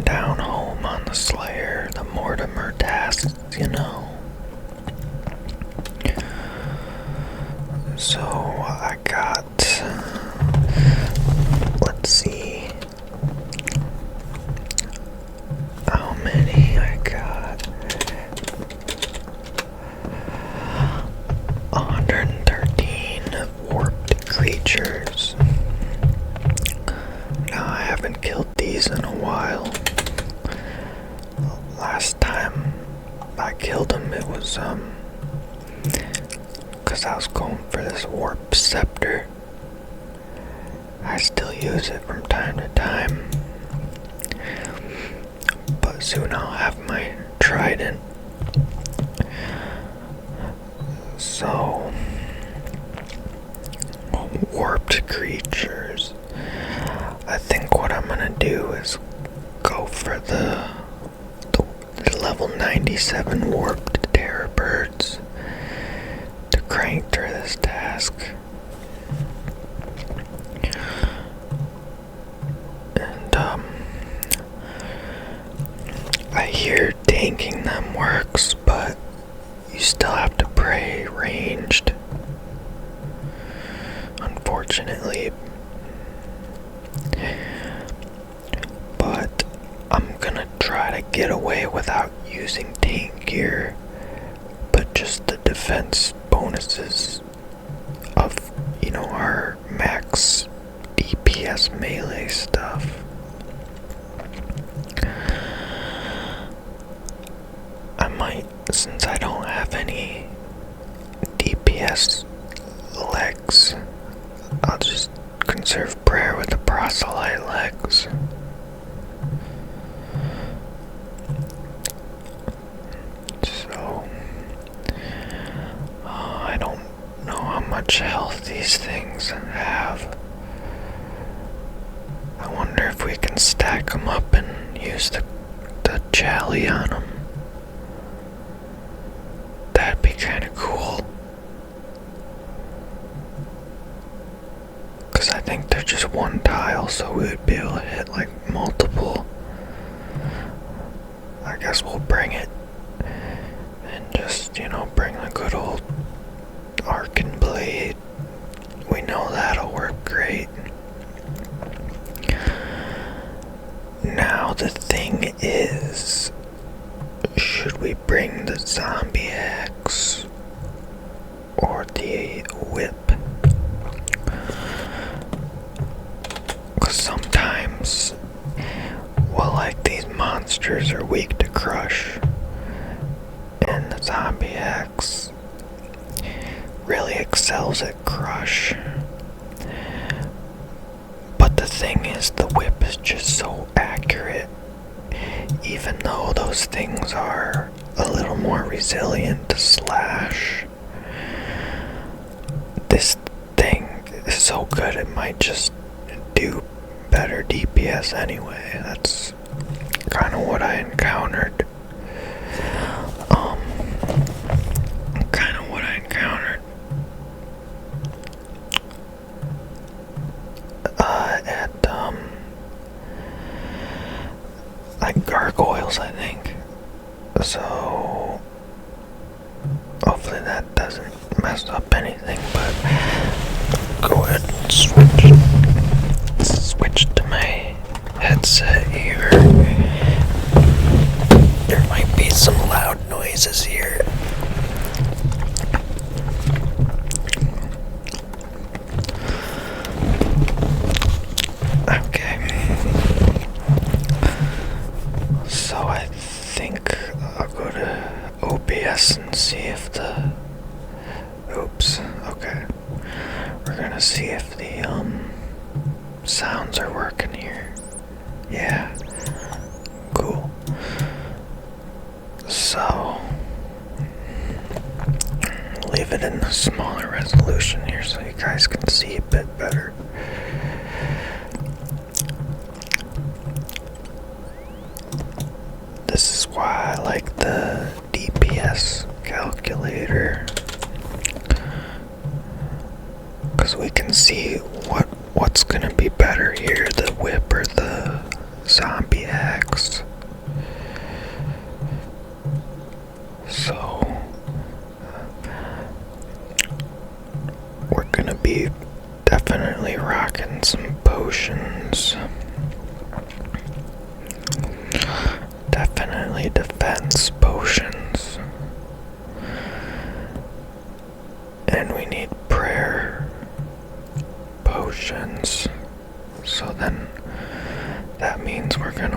down home on the Slayer, the Mortimer tasks, So I got, let's see, how many I got. 113 warped creatures. Now I haven't killed these in a while. Last time I killed them, it was because I was going for this warp scepter. I still use it from time to time, but soon I'll have my trident. So, warped creatures. I think what I'm gonna do is go for the level 97 warped terror birds to crank through this task. And I hear tanking them works, but you still have to pray ranged, unfortunately. But I'm gonna try to get away without using tank gear, but just the defense bonuses of, our max DPS melee stuff. I might, since I don't have any DPS legs, I'll just conserve prayer with the proselyte legs. So, I don't know how much health these things have. I wonder if we can stack them up and use the chally on them. That'd be kind of cool. Because I think they're just one tile, so we would be able to hit like multiple. I guess we'll bring it and just, bring a good old arc and blade. We know that'll work great. Now the thing is, should we bring the zombie axe or the whip? Because sometimes, these monsters are weak to crush, and the zombie axe really excels at crush. But the thing is, the whip is just so accurate. Even though those things are a little more resilient to slash, this thing is so good it might just do better DPS anyway. That's kind of what I encountered. At gargoyles, I think. So hopefully that doesn't mess up anything, but go ahead and switch to my headset here. There might be some loud noises here. And see if we're gonna see if the sounds are working here. Yeah, cool. So leave it in the smaller resolution here so you guys can see a bit better. This is why I like the DPS calculator, because we can see what's gonna be better here, the whip or the zombie axe. need defense potions. And we need prayer potions. So then that means we're gonna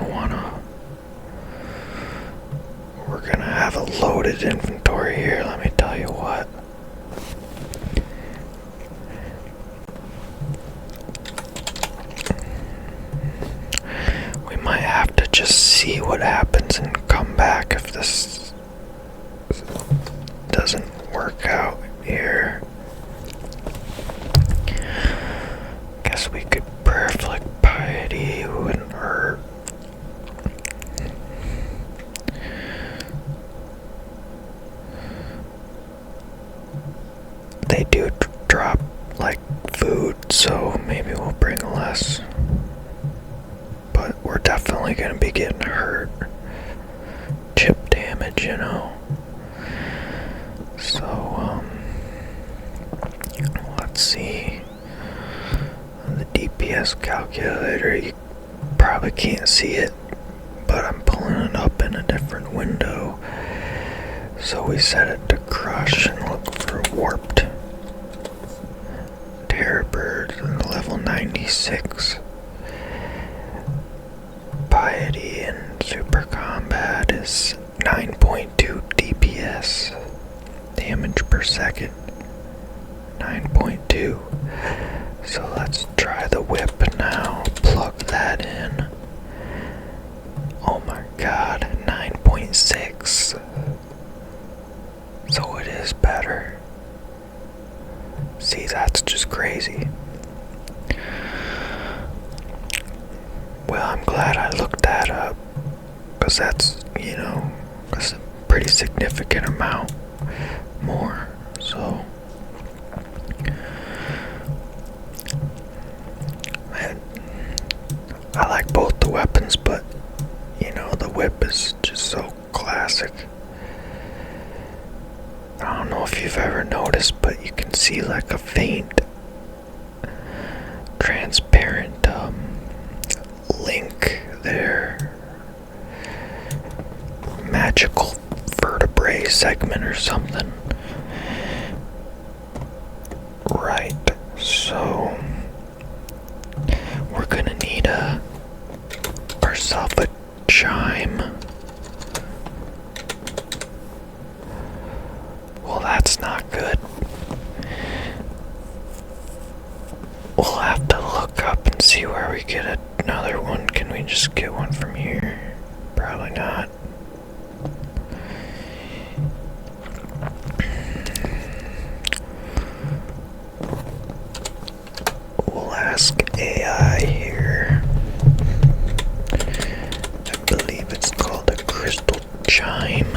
have a loaded inventory here, let me tell you what. We might have to just see what happens and come back if this doesn't work out here. Guess we could prayer flick piety, wouldn't hurt. They do drop like food, so maybe we'll bring less. But we're definitely gonna be getting hurt. Chip damage, you know. So, let's see. The DPS calculator, you probably can't see it, but I'm pulling it up in a different window. So we set it to crush and look for warped terror bird, level 96. Piety and super combat is 9.2 DPS. Damage per second, 9.2. So let's try the whip now. Plug that in. Oh my god, 9.6. So it is better. See, that's just crazy. Well, I'm glad I looked that up, because that's, that's a pretty significant amount more. So I like both the weapons, but the whip is just so classic. I don't know if you've ever noticed, but you can see like a faint transparent link there. Magical vertebrae segment or something. Right, so we're gonna need ourselves a chime. Well, that's not good. We'll have to look up and see where we get another one. Can we just get one from here? Probably not. We'll ask AI here. I believe it's called a crystal chime.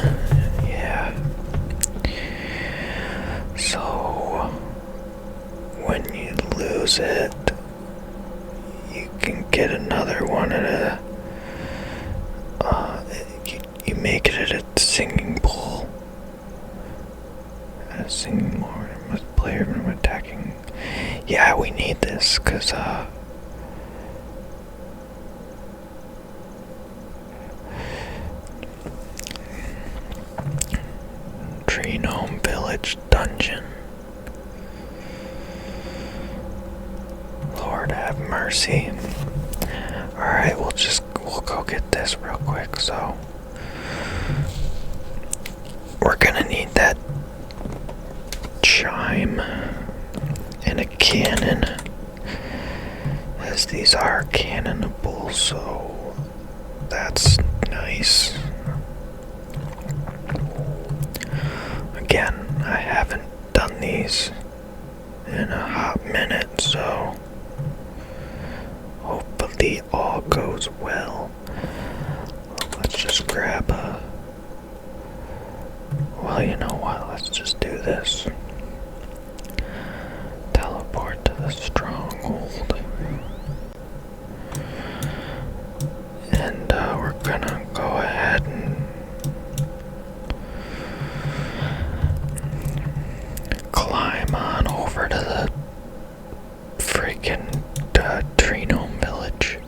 Yeah. So when you lose it, you can get another one at you make it at a singing bowl. At a singing bowl, must player from attacking. Yeah, we need this, cause Tree Gnome Village Dungeon. Lord have mercy. Alright, we'll go get this real quick. So we're gonna need that chime and a cannon, as these are cannonable, so that's nice. Again, I haven't done these in a hot minute, so hopefully all goes well. Let's just grab well, you know what, let's just do this. Teleport to the stronghold. And we're gonna go ahead and climb on over to the freaking Tree Gnome Village.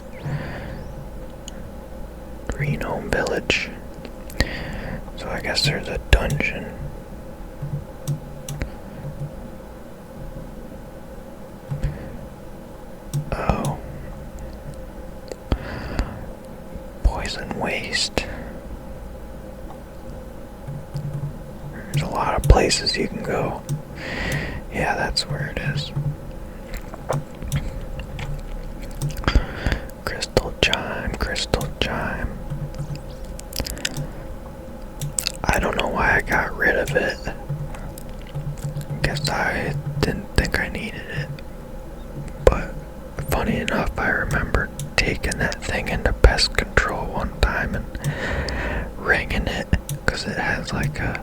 Tree Gnome Village. So I guess there's a dungeon. Oh. Poison waste. There's a lot of places you can go. Yeah, that's where it is. Crystal chime, crystal chime. I don't know why I got rid of it. Guess I didn't think I needed it. But funny enough, I remember taking that thing into pest control one time and ringing it because it has like a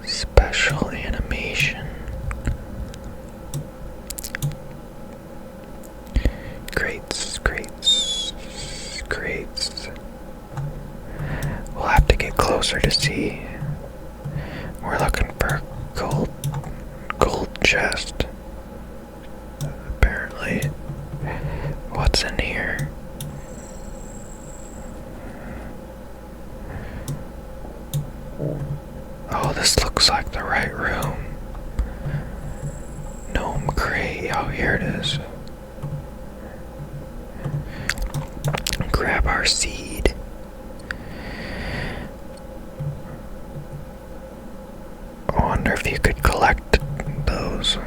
special animation. Crates, crates, crates. We'll have to get closer to see. We're looking for gold chest. Apparently. What's in here? Oh, this looks like the right room. Gnome crate. Oh, here it is. Grab our seed. I wonder if you could collect those.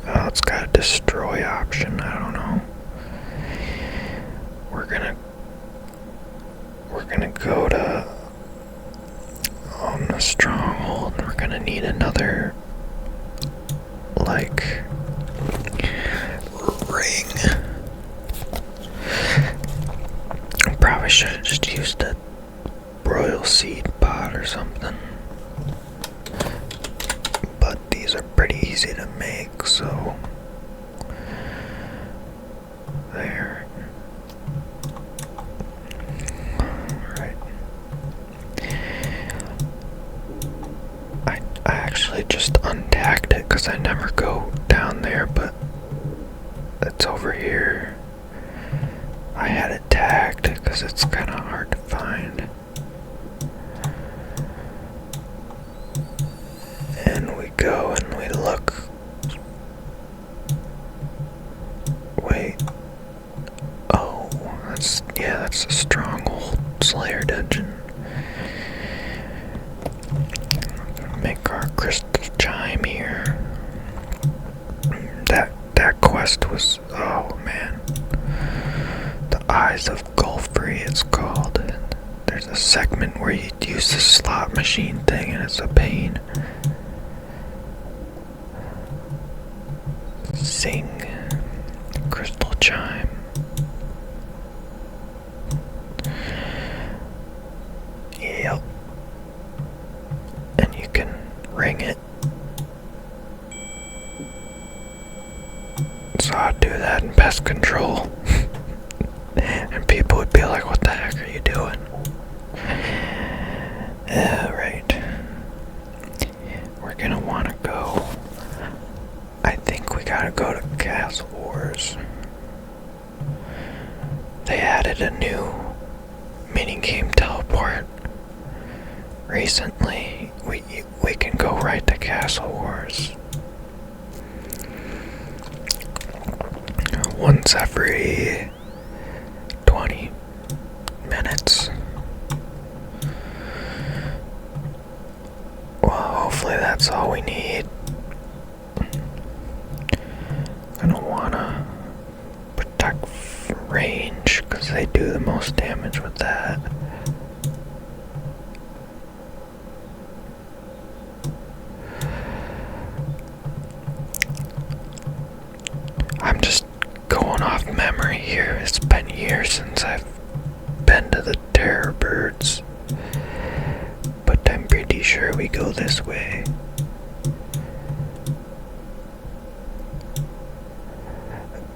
Oh, it's got a destroy option. I don't know. We're gonna go to the stronghold. We're gonna need another ring. Probably should have just used a royal seed pod or something. But these are pretty easy to make, so there. Alright. I actually just untagged it because I never go down there, but it's over here. I had it tagged because it's kind of hard to find. And we go and we look. Wait. Oh, that's a stronghold Slayer dungeon. Make our crystal chime here. That quest was, oh man. The Eyes of Gulfrey, it's called. There's a segment where you use the slot machine thing and it's a pain. Sing. Crystal chime. Yep. And you can ring it. So I'd do that in pest control. And people would be like, what the heck are you doing? Right. We're gonna wanna go. I think we gotta go to Castle Wars. They added a new minigame teleport recently. We can go right to Castle Wars. Once every 20 minutes. Well, hopefully that's all we need. I don't wanna protect range because they do the most damage with that. I'm just going off memory here. It's been years since I've been to the Terror Birds, but I'm pretty sure we go this way.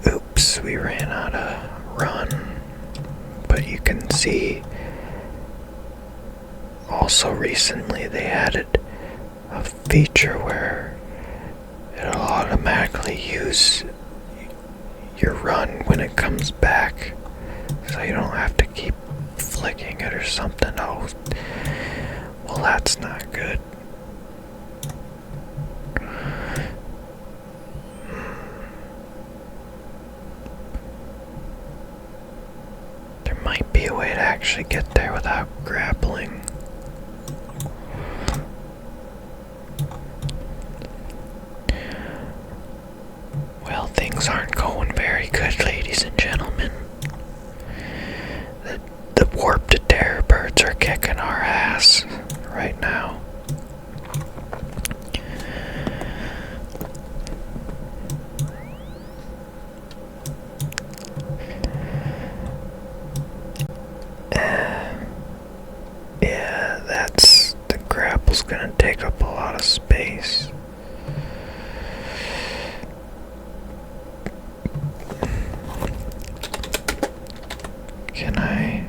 Oops, we ran out of run, but you can see also recently they added a feature where it'll automatically use your run when it comes back, so you don't have to keep flicking it or something. Oh, well, that's not good. There might be a way to actually get there without grappling. Well, things aren't going very good, ladies and gentlemen. The warped terror birds are kicking our ass right now. Yeah, the grapple's gonna take up a lot of space. Can I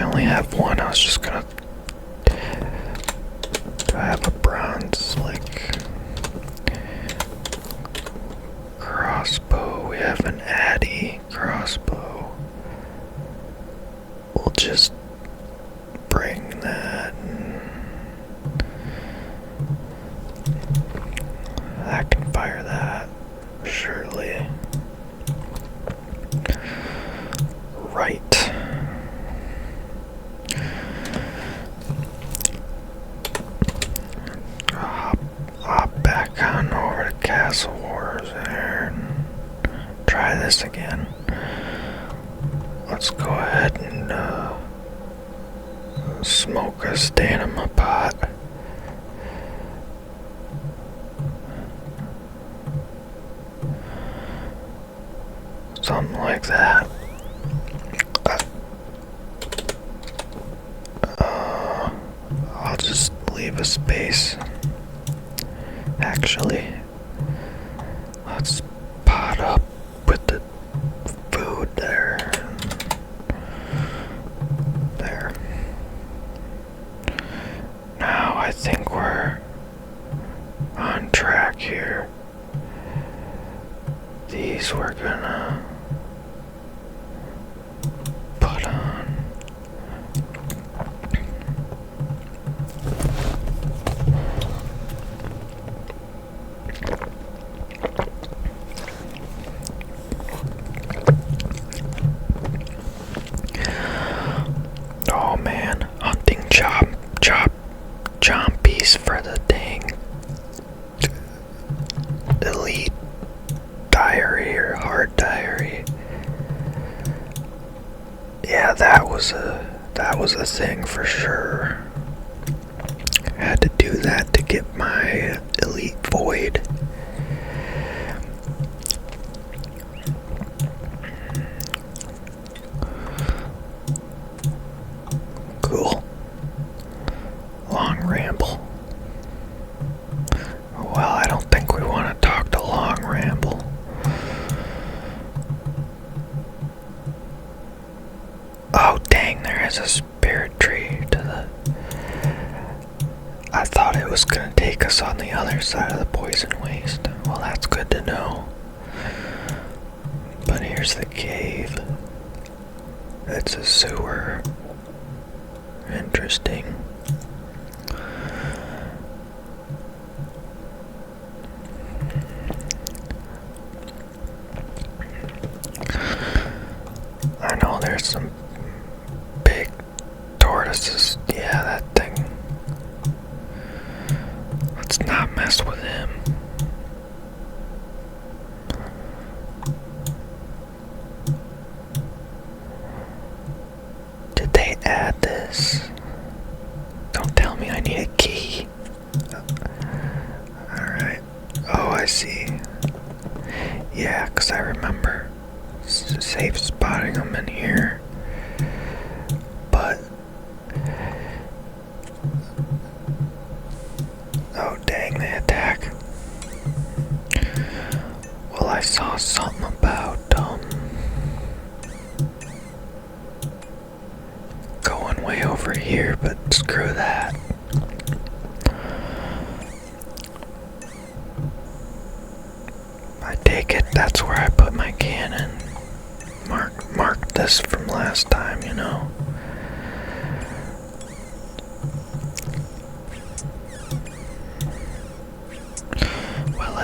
only have one. I was just gonna. Do I have a bronze, like, crossbow? We have an Addy crossbow. We'll just bring that. I can fire that, surely. Right. Hop back on over to Castle Wars there and try this again. Let's go ahead and smoke a stamina pot. Something like that. I'll just leave a space. Actually, let's pot up with the food there. There. Now I think we're on track here. These we're gonna put on. Oh man, hunting chompies for the dang elite diary or hard diary. Yeah, that was a thing for sure. I had to do that to get my elite void. Cool. Long ramble. Well, I don't think we want to talk to Long Ramble. Oh, dang, there is a spirit tree to the... I thought it was going to take us on the other side of the poison waste. Well, that's good to know. But here's the cave. It's a sewer. Interesting. I know there's some big tortoises. Yeah, that thing. Let's not mess with him. Did they add this? Don't tell me I need a key. Alright. Oh, I see. Yeah, 'cause I remember safe spotting them in here. But... oh, dang, they attack. Well, I saw something about, going way over here, but screw that. I take it that's where I put my cannon. Mark this from last time, you know.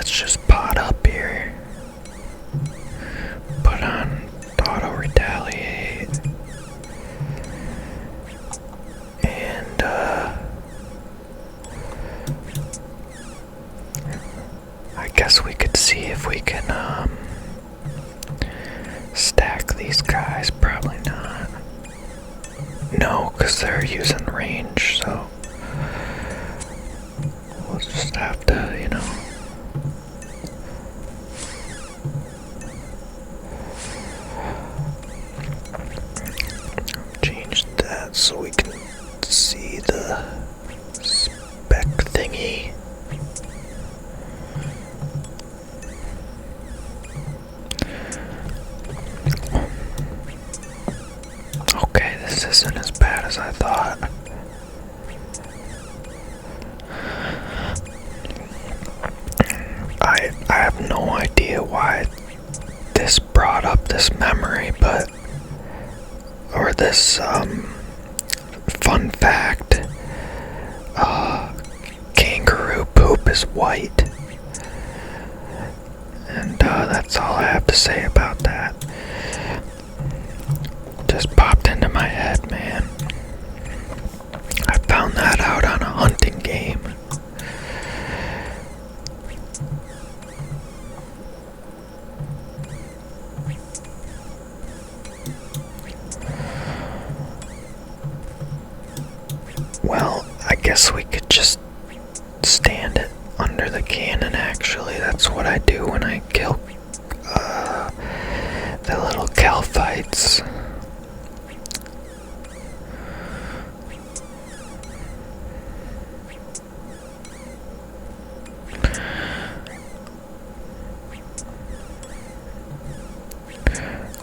let's just pot up here. Put on auto retaliate. And I guess we could see if we can stack these guys. Probably not. No, because they're using range, so we'll just have to, you know. Change that so we can see the spec thingy. Okay, this isn't as bad as I thought. I have no idea why this brought up this memory, but or this fun fact, kangaroo poop is white, and that's all I have to say about that. Just popped into my head, man. I found that out on a hunting game. Well, I guess we could just stand it under the cannon, actually. That's what I do when I kill the little calphites.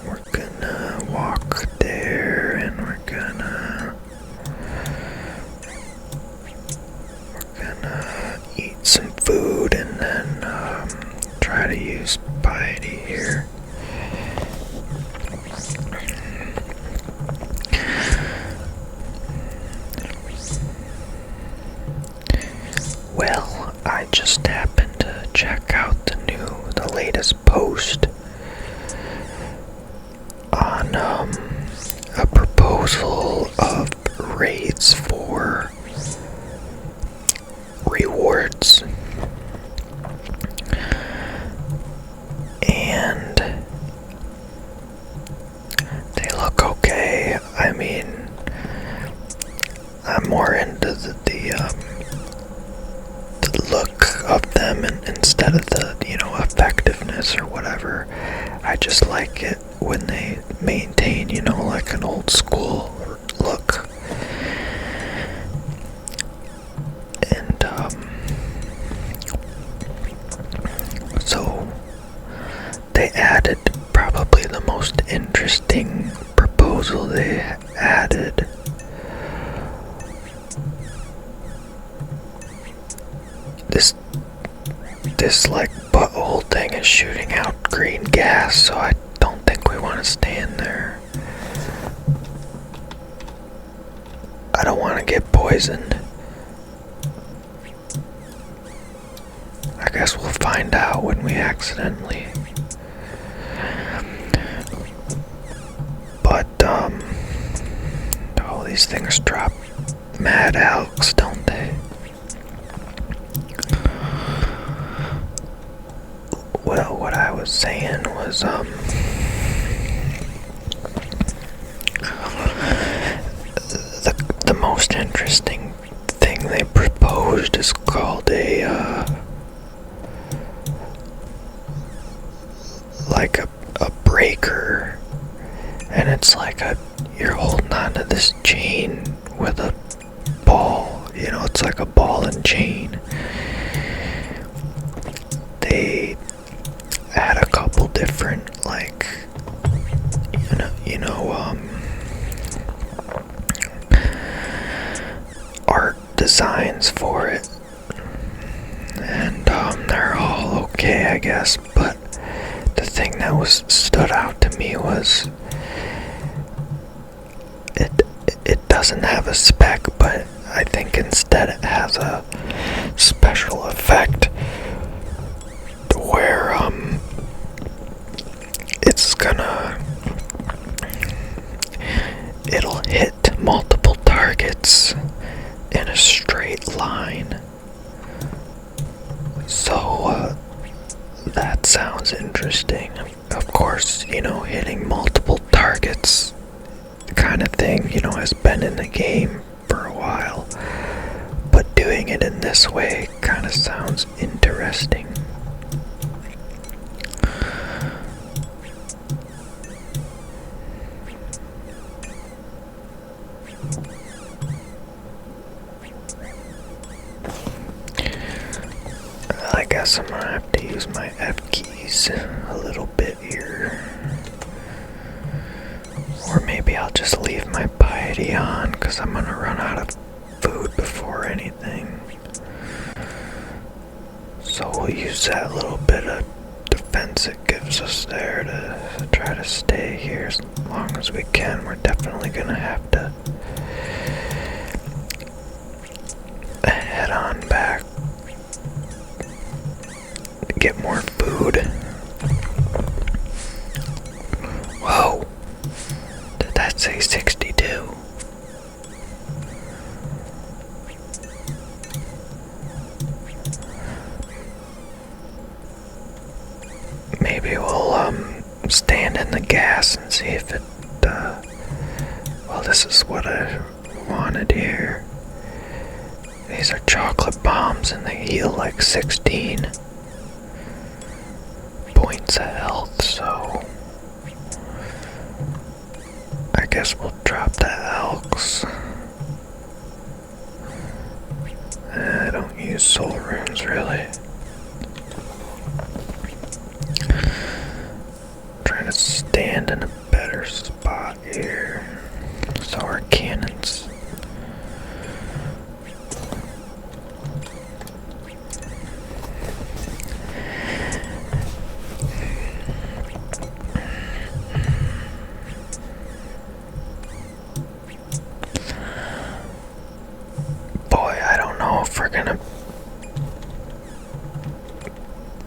We're gonna walk there, and we're gonna eat some food, and then try to use piety here. Well, I just happened to check out the latest post on a proposal of raids for rewards, and they look okay. I mean, I'm more into the look of them, and instead of the effectiveness or whatever. I just like it when they maintain like an old school look. And so they added probably the most interesting proposal they added. This like butthole thing is shooting out green gas, so I don't think we want to stand there. I don't want to get poisoned. I guess we'll find out when we accidentally. But all these things drop mad Alex, don't they? Well, what I was saying was, the most interesting thing they proposed is called like a breaker, and it's like you're holding onto this chain with a ball, it's like a ball and chain. They add a couple different, like, art designs for it, and they're all okay, I guess. But the thing that stood out to me was it doesn't have a spec, but I think instead it has a special effect thing, has been in the game for a while. But doing it in this way kind of sounds interesting. I guess I'm gonna have to use my F keys a little bit here. Or maybe I'll just leave my piety on because I'm gonna run out of food before anything. So we'll use that little bit of defense it gives us there to try to stay here as long as we can. We're definitely gonna have to head on back to get more food. Whoa! Did that say 62? Maybe we'll stand in the gas and see if it well, this is what I wanted here. These are chocolate bombs and they heal like 16 points of health, so I guess we'll drop the Elks. I don't use soul runes really. Trying to stand in a better spot here so our cannons if we're gonna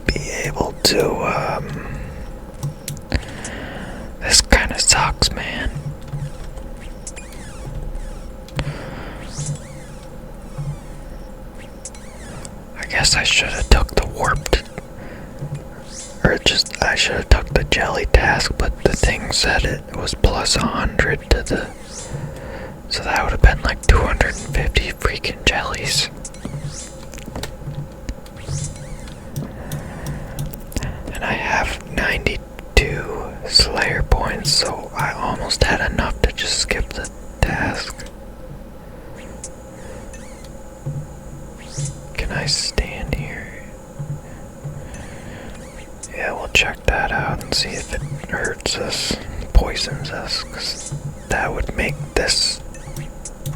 be able to, this kinda sucks, man. I guess I should've took the warped, I should've took the jelly task, but the thing said it was plus 100 to the, so that would've been like 250 freaking jellies. And I have 92 Slayer points, so I almost had enough to just skip the task. Can I stand here? Yeah, we'll check that out and see if it hurts us, poisons us, because that would make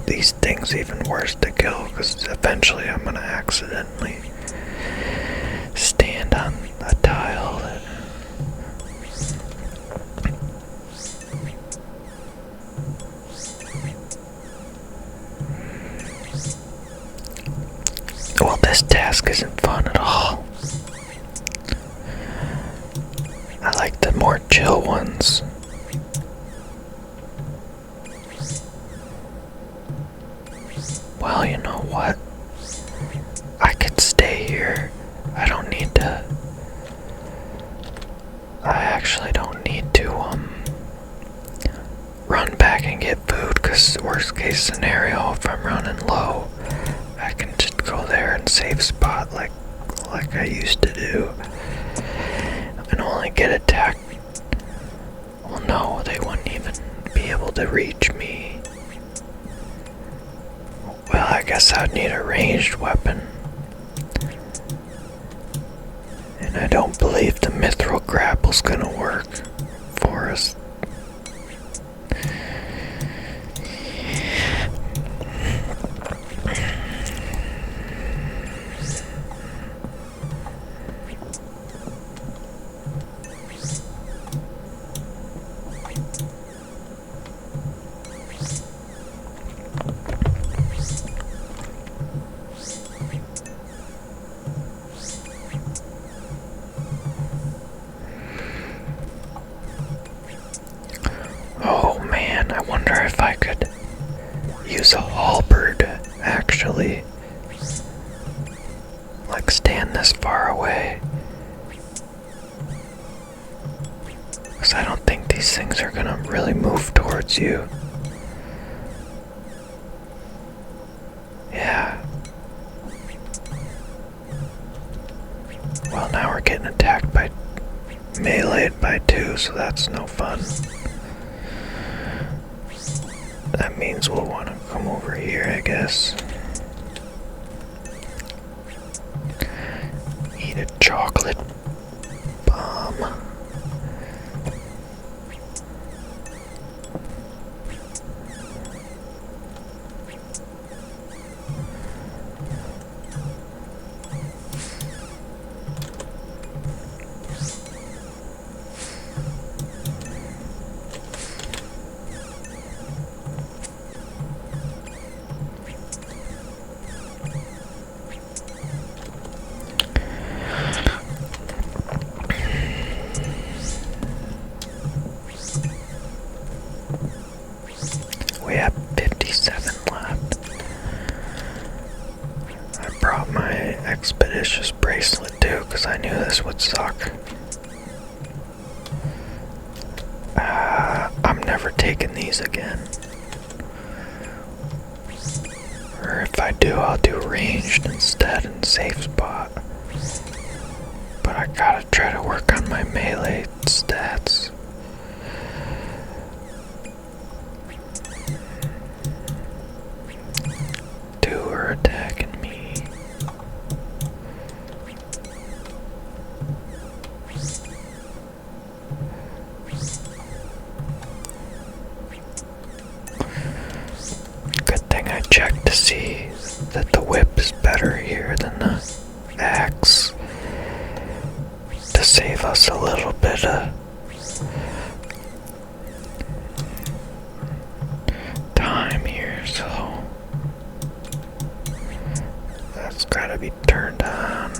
these things even worse to kill, because eventually I'm gonna accidentally stand on a tile that well, this task isn't fun at all. I like the more chill ones. Well, you know what? I could stay here. I don't need to. I actually don't need to, run back and get food, because worst case scenario, if I'm running low, I can just go there and save spot like I used to do. And only get attacked. Well, no, they wouldn't even be able to reach me. Well, I guess I'd need a ranged weapon. And I don't believe the mithril grapple's gonna work for us. Oh man, I wonder if I could use a halberd, actually. Like, stand this far away. Because I don't think these things are gonna really move towards you. getting attacked by meleeed by two, so that's no fun. That means we'll want to come over here, I guess. Eat a chocolate bomb. We have 57 left. I brought my expeditious bracelet too, because I knew this would suck. I'm never taking these again. Or if I do, I'll do ranged instead in safe spot. But I gotta try to work on my melee stats. Two are attacking me. Good thing I checked to see that the whip is better here than the axe, to save us a little bit of time here, so that's gotta be turned on.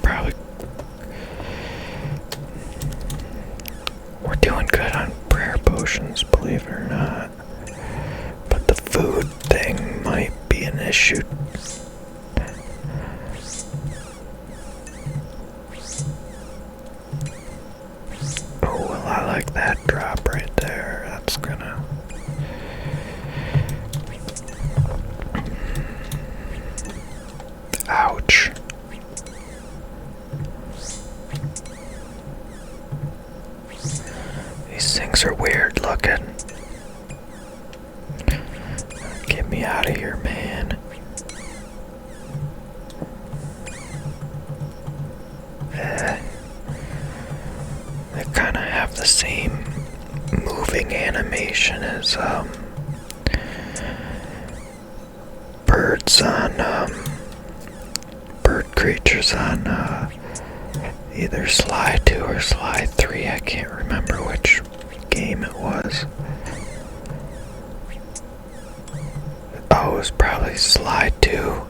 Probably we're doing good on prayer potions, believe it or not. But the food thing might be an issue. Oh, well, I like that drop right there. That's gonna... Ouch. These things are weird looking. Get me out of here, man. They kind of have the same moving animation as birds on bird creatures on either Sly 2 or Sly 3. I can't remember which game it was. Oh, it was probably Sly 2.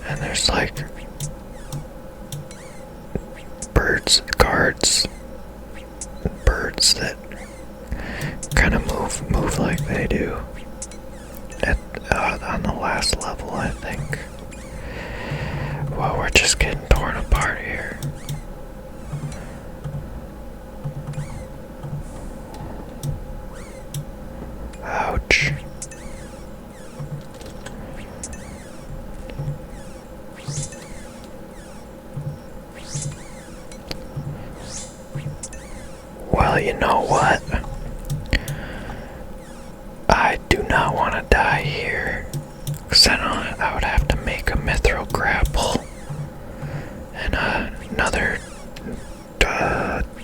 And there's like birds that kind of move like they do at on the last level, I think. Well, we're just getting torn apart here. Ouch. Well, you know what? I do not want to die here, because then I would have to make a mithril grapple and another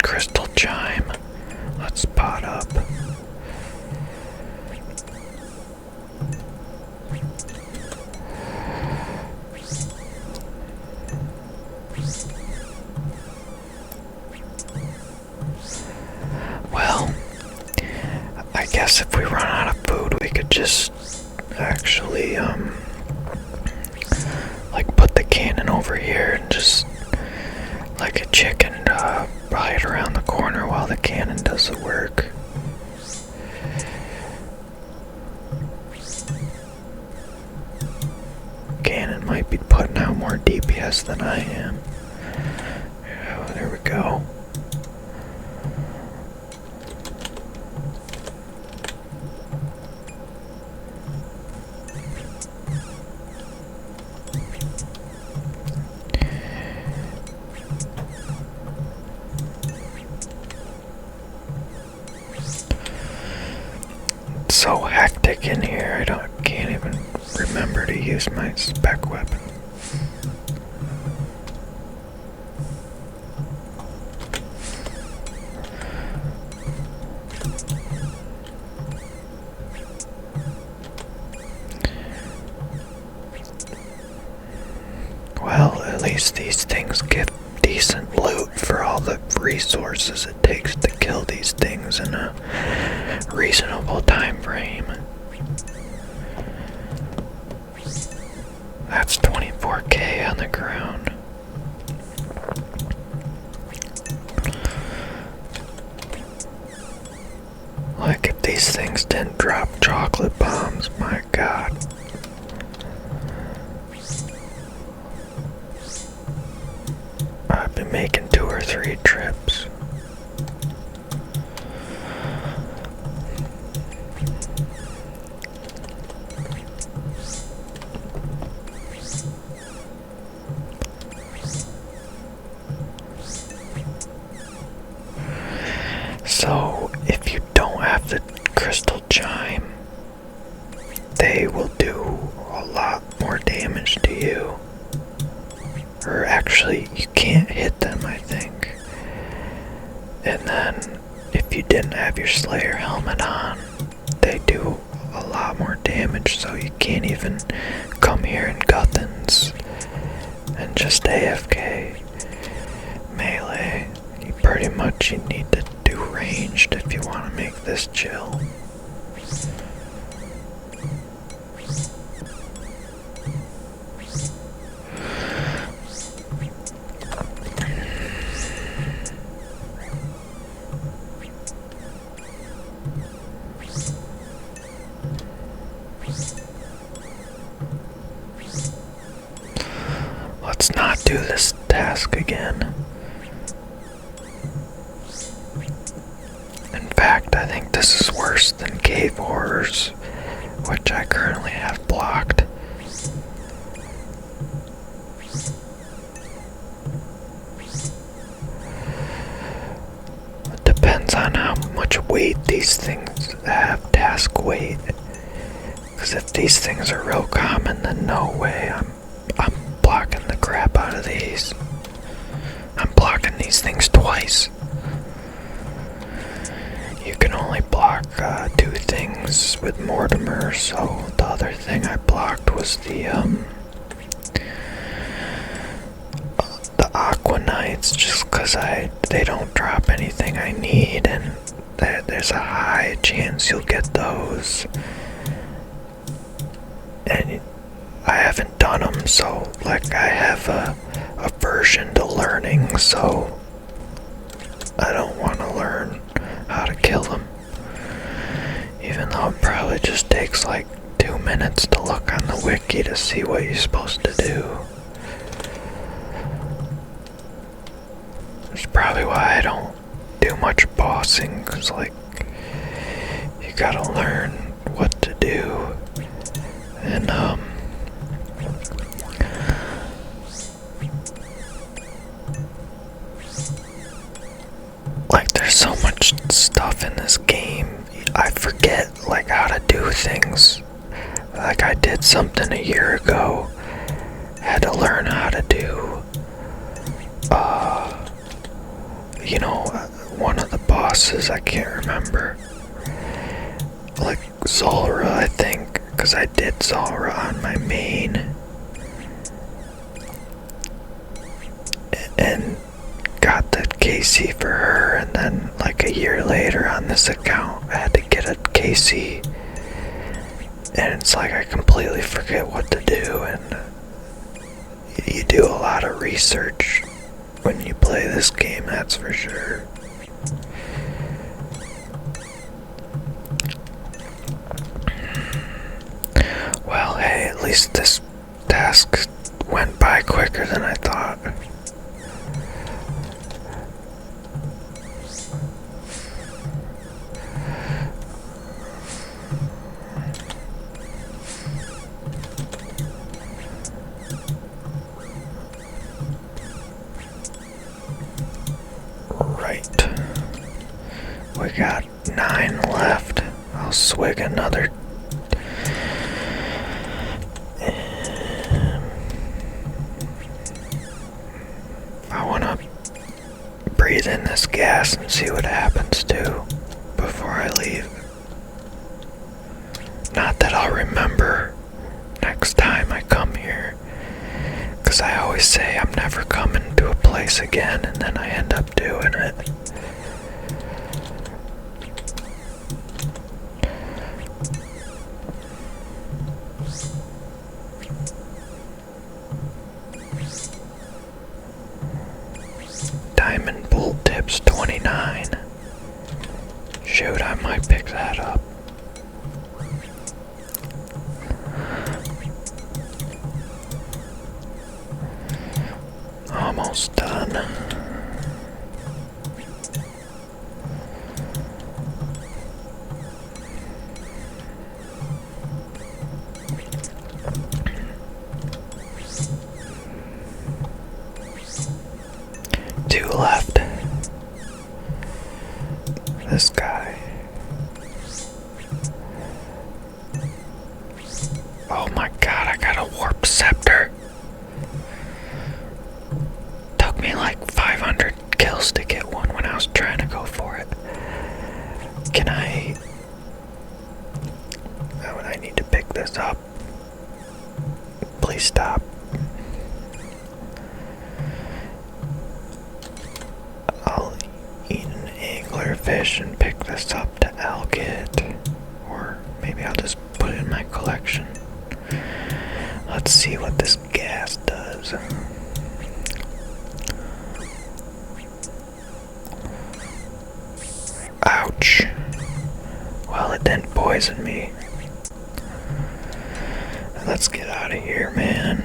crystal chime. Let's pot up. Well, I guess if we run out of food, we could just actually, like put the cannon over here and just, like a chicken, ride around the corner while the cannon does the work. Cannon might be putting out more DPS than I am. Yeah, there we go. back in here. Can't even remember to use my spec weapon. Well, at least these things give decent loot for all the resources it takes to kill these things in a reasonable time frame. That's 24K on the ground. Like, if these things didn't drop chocolate bombs, my god. I've been making 2 or 3 trips. So, if you don't have the crystal chime, they will do a lot more damage to you. Or actually, you can't hit them, I think. And then, if you didn't have your Slayer helmet on, they do a lot more damage, so you can't even come here in Guthans and just AFK melee. You need to do ranged if you want to make this chill. Let's not do this task again. In fact, I think this is worse than Cave Horrors, which I currently have blocked. It depends on how much weight these things have, task weight. Because if these things are real common, then no way, I'm blocking the crap out of these. I'm blocking these things twice. You can only block 2 things with Mortimer, so the other thing I blocked was the Aqua Knights, just because they don't drop anything I need, and there's a high chance you'll get those. And I haven't done them, so like I have a aversion to learning, so I don't want to learn how to kill them. Even though it probably just takes like 2 minutes to look on the wiki to see what you're supposed to do. That's probably why I don't do much bossing, because like you gotta learn what to do. And like there's so much stuff in this game, I forget like how to do things. Like I did something a year ago, had to learn how to do one of the bosses, I can't remember, like Zulrah, I think, because I did Zulrah on my main and got the KC for her, and then like a year later on this account I had to get a KC, and it's like I completely forget what to do. And you do a lot of research when you play this game, that's for sure. Well, hey, at least this task went by quicker than I thought. Right. We got 9 left. I'll swig another breathe in this gas and see what happens too before I leave. Not that I'll remember next time I come here, because I always say I'm never coming to a place again, and then I end up doing it. Diamond bolt tips 29. Shoot, I might pick that up. Almost done. Two left. This guy. Oh my god, I got a warp scepter. Took me like 500 kills to get one when I was trying to go for it. Can I... Oh, I need to pick this up. Please stop. I'll eat an anglerfish and pick this up to Alkit. Or maybe I'll just put it in my collection. Let's see what this gas does. Ouch. Well, it didn't poison me. Let's get out of here, man.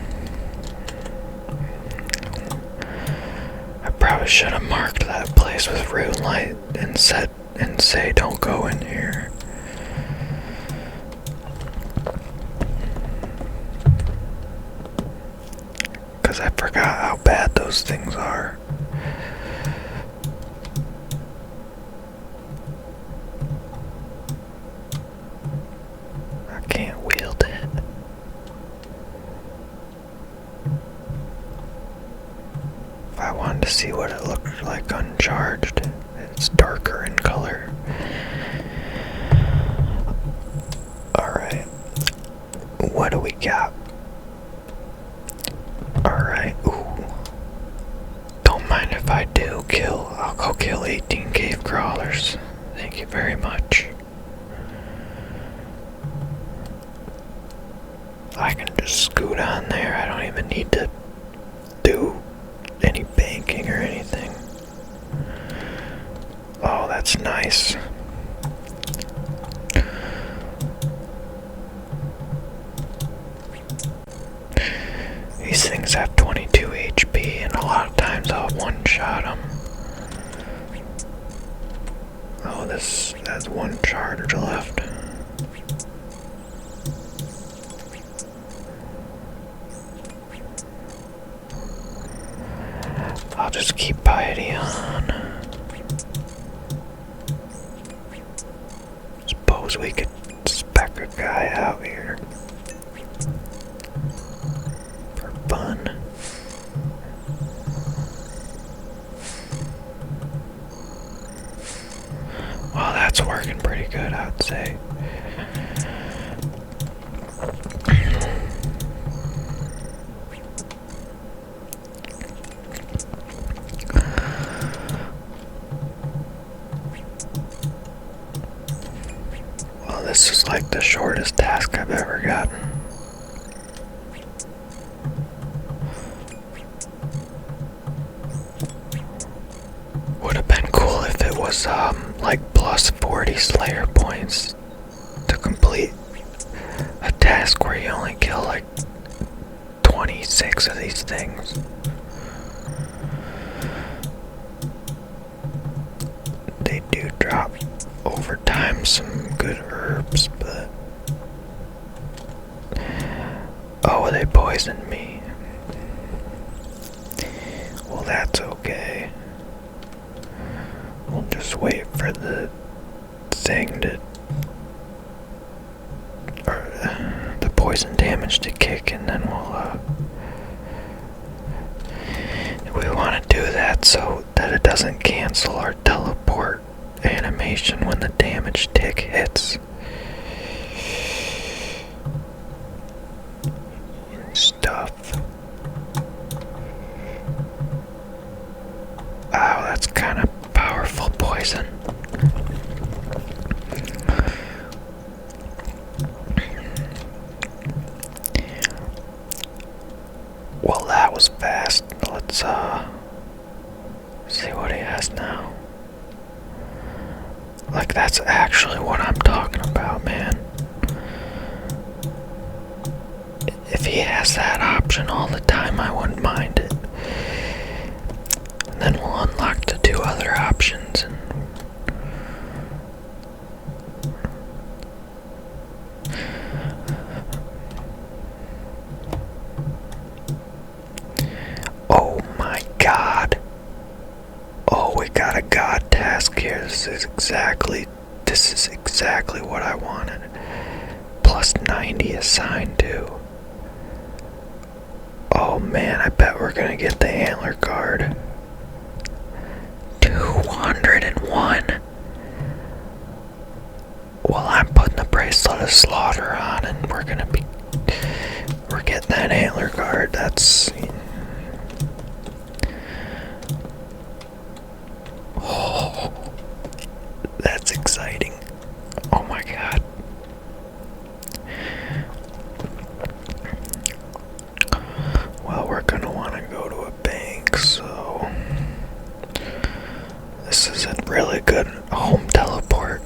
I probably should have marked that place with rune light and say don't go in here. Because I forgot how bad those things are. I can't wield it. If I wanted to see what it looked like uncharged, it's darker in color. Alright. What do we got? Alright, ooh. Don't mind if I do I'll go kill 18 cave crawlers. Thank you very much. I can just scoot on there. I don't even need to do any banking or anything. Oh, that's nice. These things have 22 HP, and a lot of times I'll one-shot them. Oh, this has one charge left. I'll just keep piety on. Suppose we could spec a guy out here. For fun. Well, that's working pretty good, I'd say. Well, this is like the shortest task I've ever gotten. Would have been cool if it was like plus 40 Slayer points to complete a task where you only kill like 26 of these things. They do drop over time some good herbs, but oh, they poisoned me. Well, that's okay. We'll just wait for the thing to, or the poison damage to kick, and then we want to do that so that it doesn't cancel our teleport animation when the damage tick hits. Stuff. Wow, that's kind of powerful poison. Well, that was fast. Let's see what he has now. Like, that's actually what I'm talking about, man. If he has that option all the time, I wouldn't mind it. And then we'll unlock the 2 other options. And oh my god. Oh, we got a god task here. This is exactly what I wanted. Plus 90 assigned to. Oh man, I bet we're gonna get the antler guard. 201. Well, I'm putting the bracelet of slaughter on, and we're getting that antler guard. That's. Oh, that's exciting. Oh my god. Well, we're gonna want to go to a bank, so this isn't really good home teleport.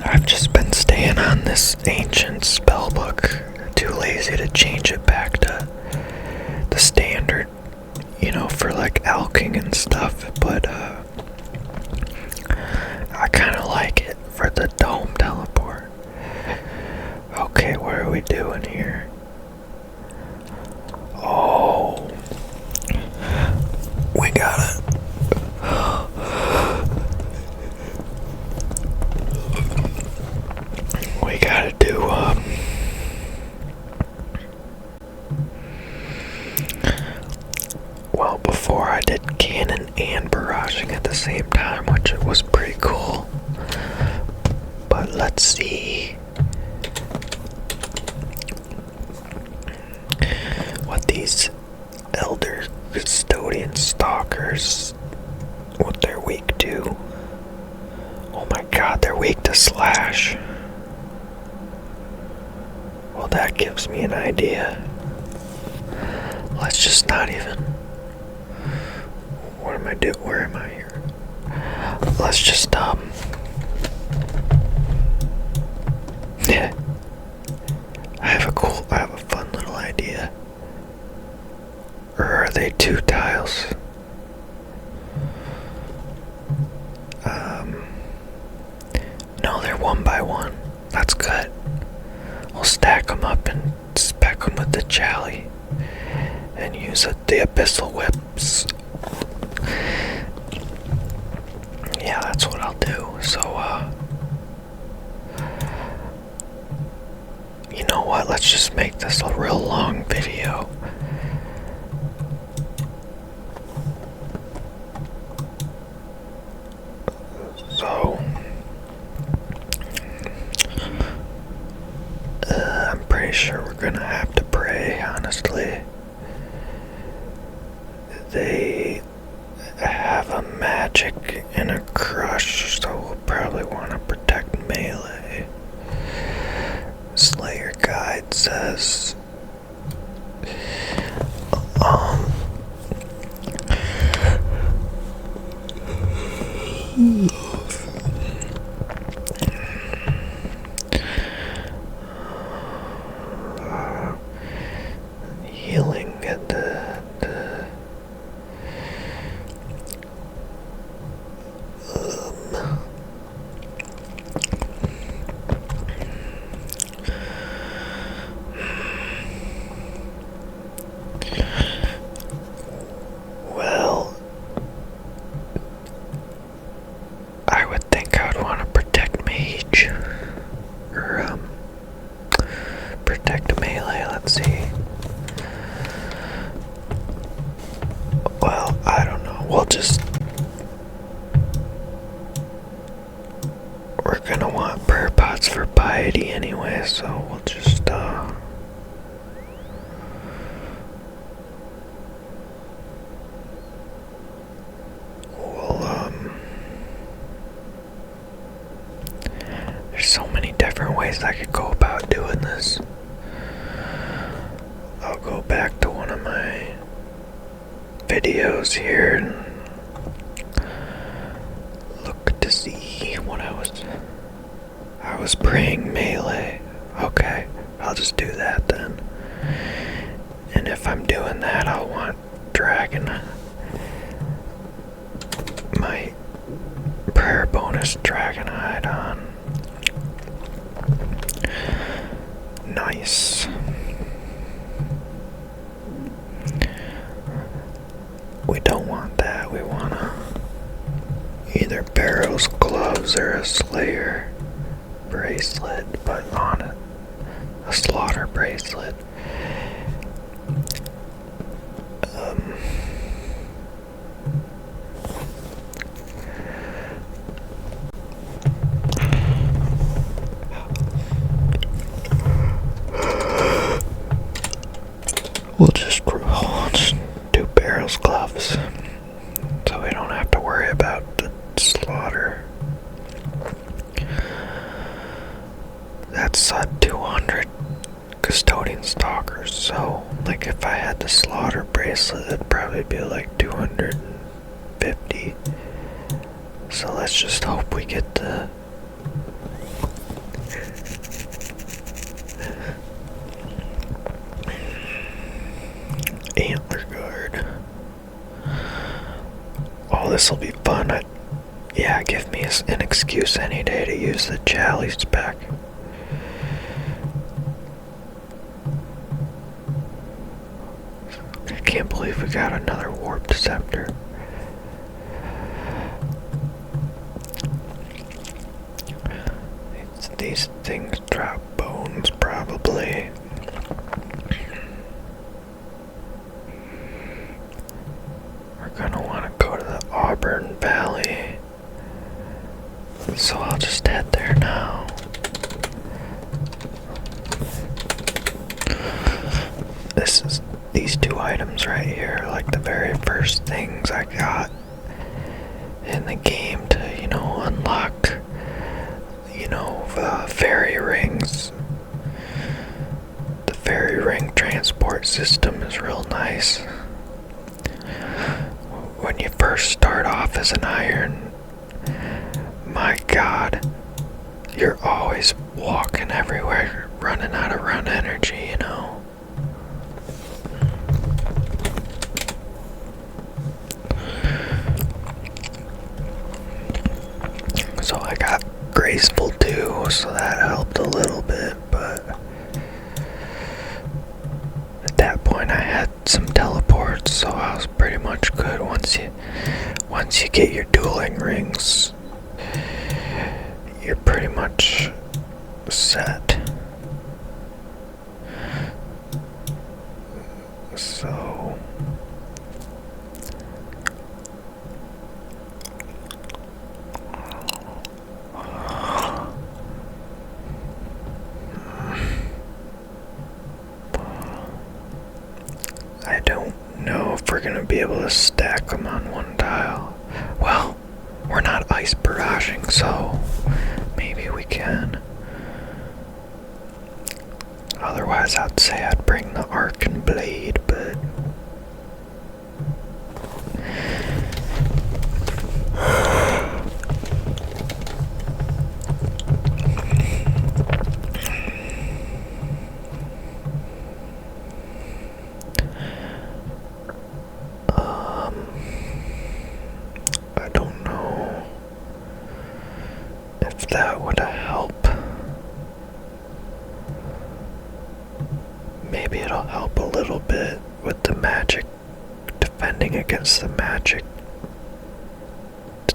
I've just been staying on this ancient spellbook. Too lazy to change it back to the standard, for like alking and stuff, but I kind of like it for the dome teleport. Okay, what are we doing here? Oh, we gotta. We gotta do, well, before I did cannon and barraging at the same time, which was pretty cool. But let's see what these elder custodian stalkers, what they're weak to. Oh my god, they're weak to slash. Well, that gives me an idea. Let's just not even. What am I doing? Where am I here? Let's just, yeah. I have a fun little idea. Or are they 2 tiles? No, they're 1 by 1. That's good. We'll stack them up and spec them with the Jally. And use the abyssal whips. Yeah, that's what I'll do. So, you know what? Let's just make this a real long video. So, I'm pretty sure we're gonna have to pray, honestly. They have a magic and a crush, so we'll probably want to protect melee. Slayer Guide says, healing at the pretty anyway, so we'll just, there's so many different ways I could go about doing this. I'll go back to one of my videos here and look to see what I was praying melee. Okay, I'll just do that then. And if I'm doing that, I'll want dragon. My prayer bonus dragonhide on. Nice. We don't want that. We want either barrels, gloves, or a slayer bracelet, but on it, a slaughter bracelet. We'll just do barrels, gloves, so we don't have to worry about the slaughter. That's 200 custodian stalkers, so like if I had the slaughter bracelet, it'd probably be like 250. So let's just hope we get the antler guard. Oh, this will be fun. Yeah, give me an excuse any day to use the chalice spec. I can't believe we got another warped scepter. These things drop bones, probably. We're gonna want to go to the Auburn Valley, so I'll just head there now. These two items right here are like the very first things I got in the game to, unlock, fairy rings. The fairy ring transport system is real nice. When you first start off as an iron, my god, you're always walking everywhere, running out of run energy, So I got graceful too, so that helped a little bit, but at that point I had some teleports, so I was pretty much good. Once you get your dueling rings, you're pretty much set. So I don't know if we're gonna be able to stack them on one tile. Well, we're not ice barraging, so maybe we can. Otherwise, I'd say I'd bring the arc and blade, but I don't know if that would help. Maybe it'll help a little bit with the magic, defending against the magic,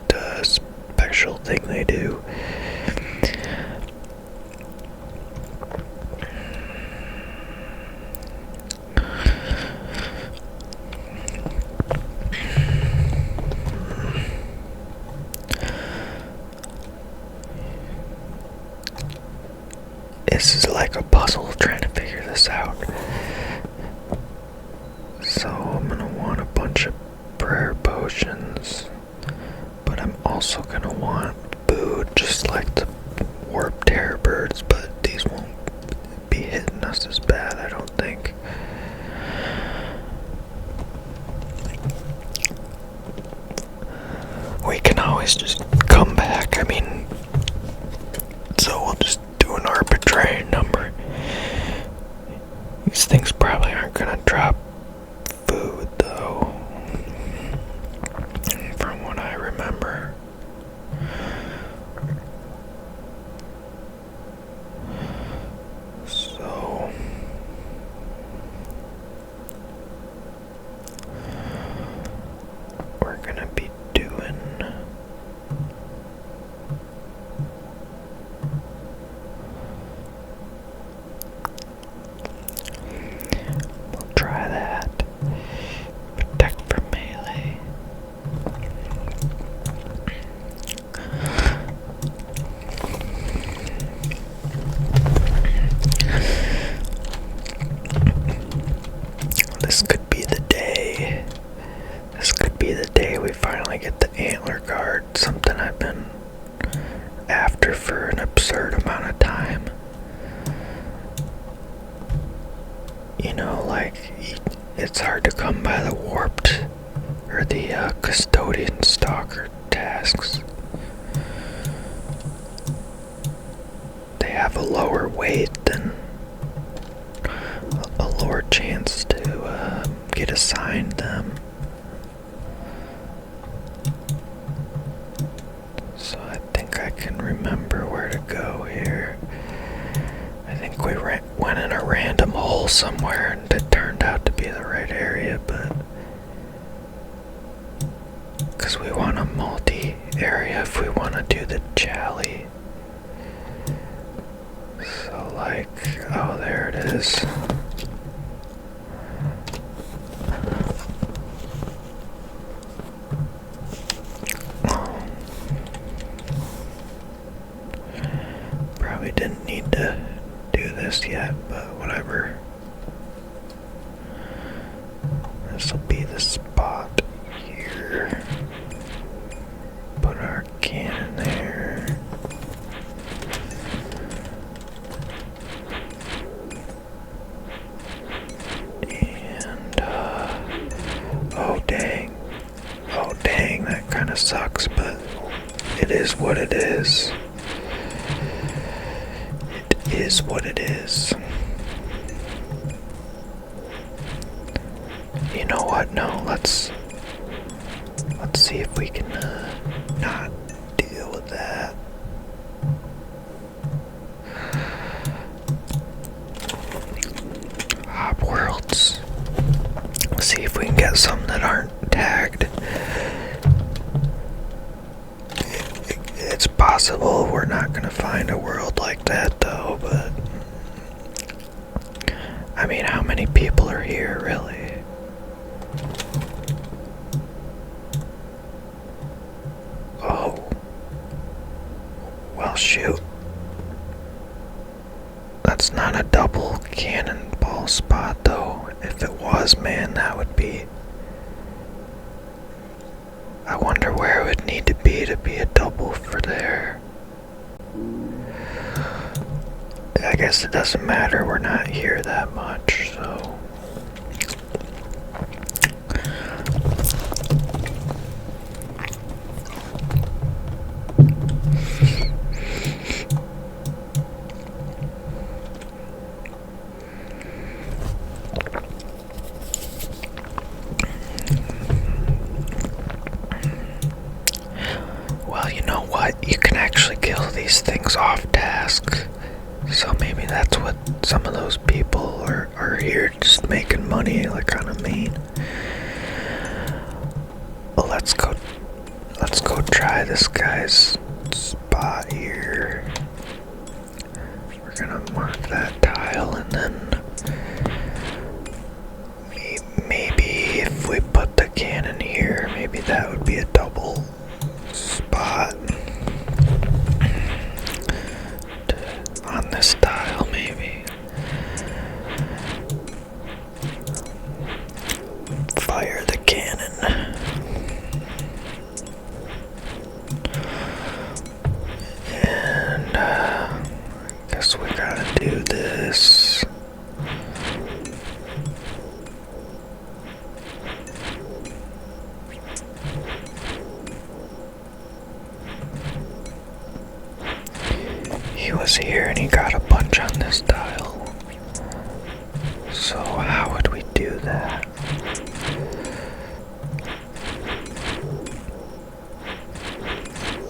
the special thing they do. like a puzzle trying to figure this out. So I'm gonna want a bunch of prayer potions, but I'm also gonna want food just like the warp terror birds, but these won't be hitting us as bad, I don't think. We can always just come back, I mean, so we'll just do an arbitrary number. These things probably aren't gonna drop food though, from what I remember. So we're gonna be doing we'll try that. Protect from melee. This could be the day. This could be the day we finally get the antler guard, something I've been after for an absurd amount of time. You know, like, it's hard to come by the warped or the custodian stalker tasks. They have a lower weight than a lower chance to get assigned them. So I think I can remember where to go here. I think we went in a random hole somewhere and it turned out to be the right area, but because we want a multi-area if we want to do the Jolly. So like, oh, there it is. Probably didn't need to do this yet, but whatever. This will be the spot here. Put our cannon there. And, oh dang. Oh dang, that kind of sucks, but it is what it is. It is what it is. You know what? No, let's see if we can not deal with that. Hop worlds. Let's see if we can get some that aren't tagged. It's possible we're not gonna find a world like that though, but I mean, how many people are here really? Oh, well shoot, that's not a double cannonball spot though. If it was, man, that would be, I wonder where it would need to be a double for there. I guess it doesn't matter, we're not here that much, so. Well, you know what? You can actually kill these things off task. So maybe that's what some of those people are here, just making money like on a main. Well, let's go try this guy's spot here. We're gonna mark that tile and then maybe if we put the cannon here, maybe that would be a double spot on this tile, maybe. this. He was here and he got a bunch on this tile. So how would we do that?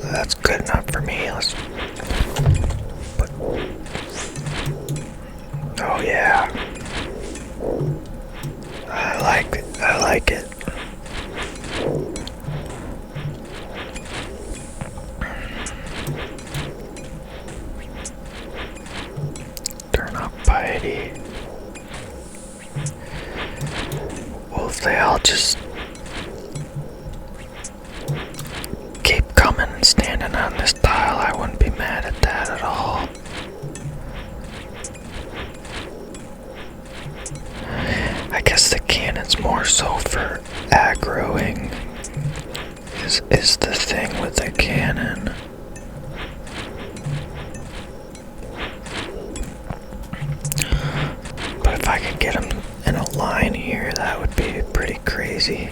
That's good enough for me. Let's put... Oh yeah. I like it. I like it. Turn up piety. Well, if they all just keep coming and standing on this tile, I wouldn't be mad at that at all. I guess the cannon's more so for aggroing is the thing with the cannon. But if I could get them in a line here, that would be pretty crazy.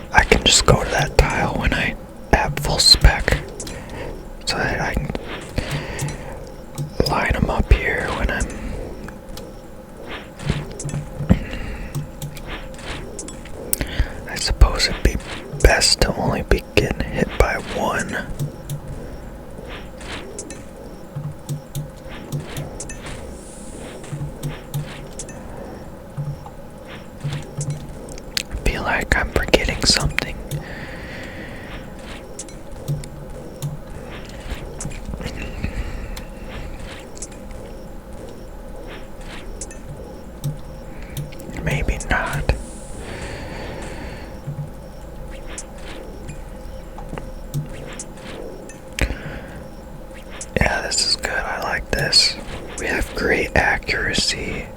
I can just go to that tile when I have full spec, so that I can line them up here when I'm... I suppose it'd be best to only be getting hit by one. I feel like I'm forgetting something. Maybe not. Yeah, this is good. I like this. We have great accuracy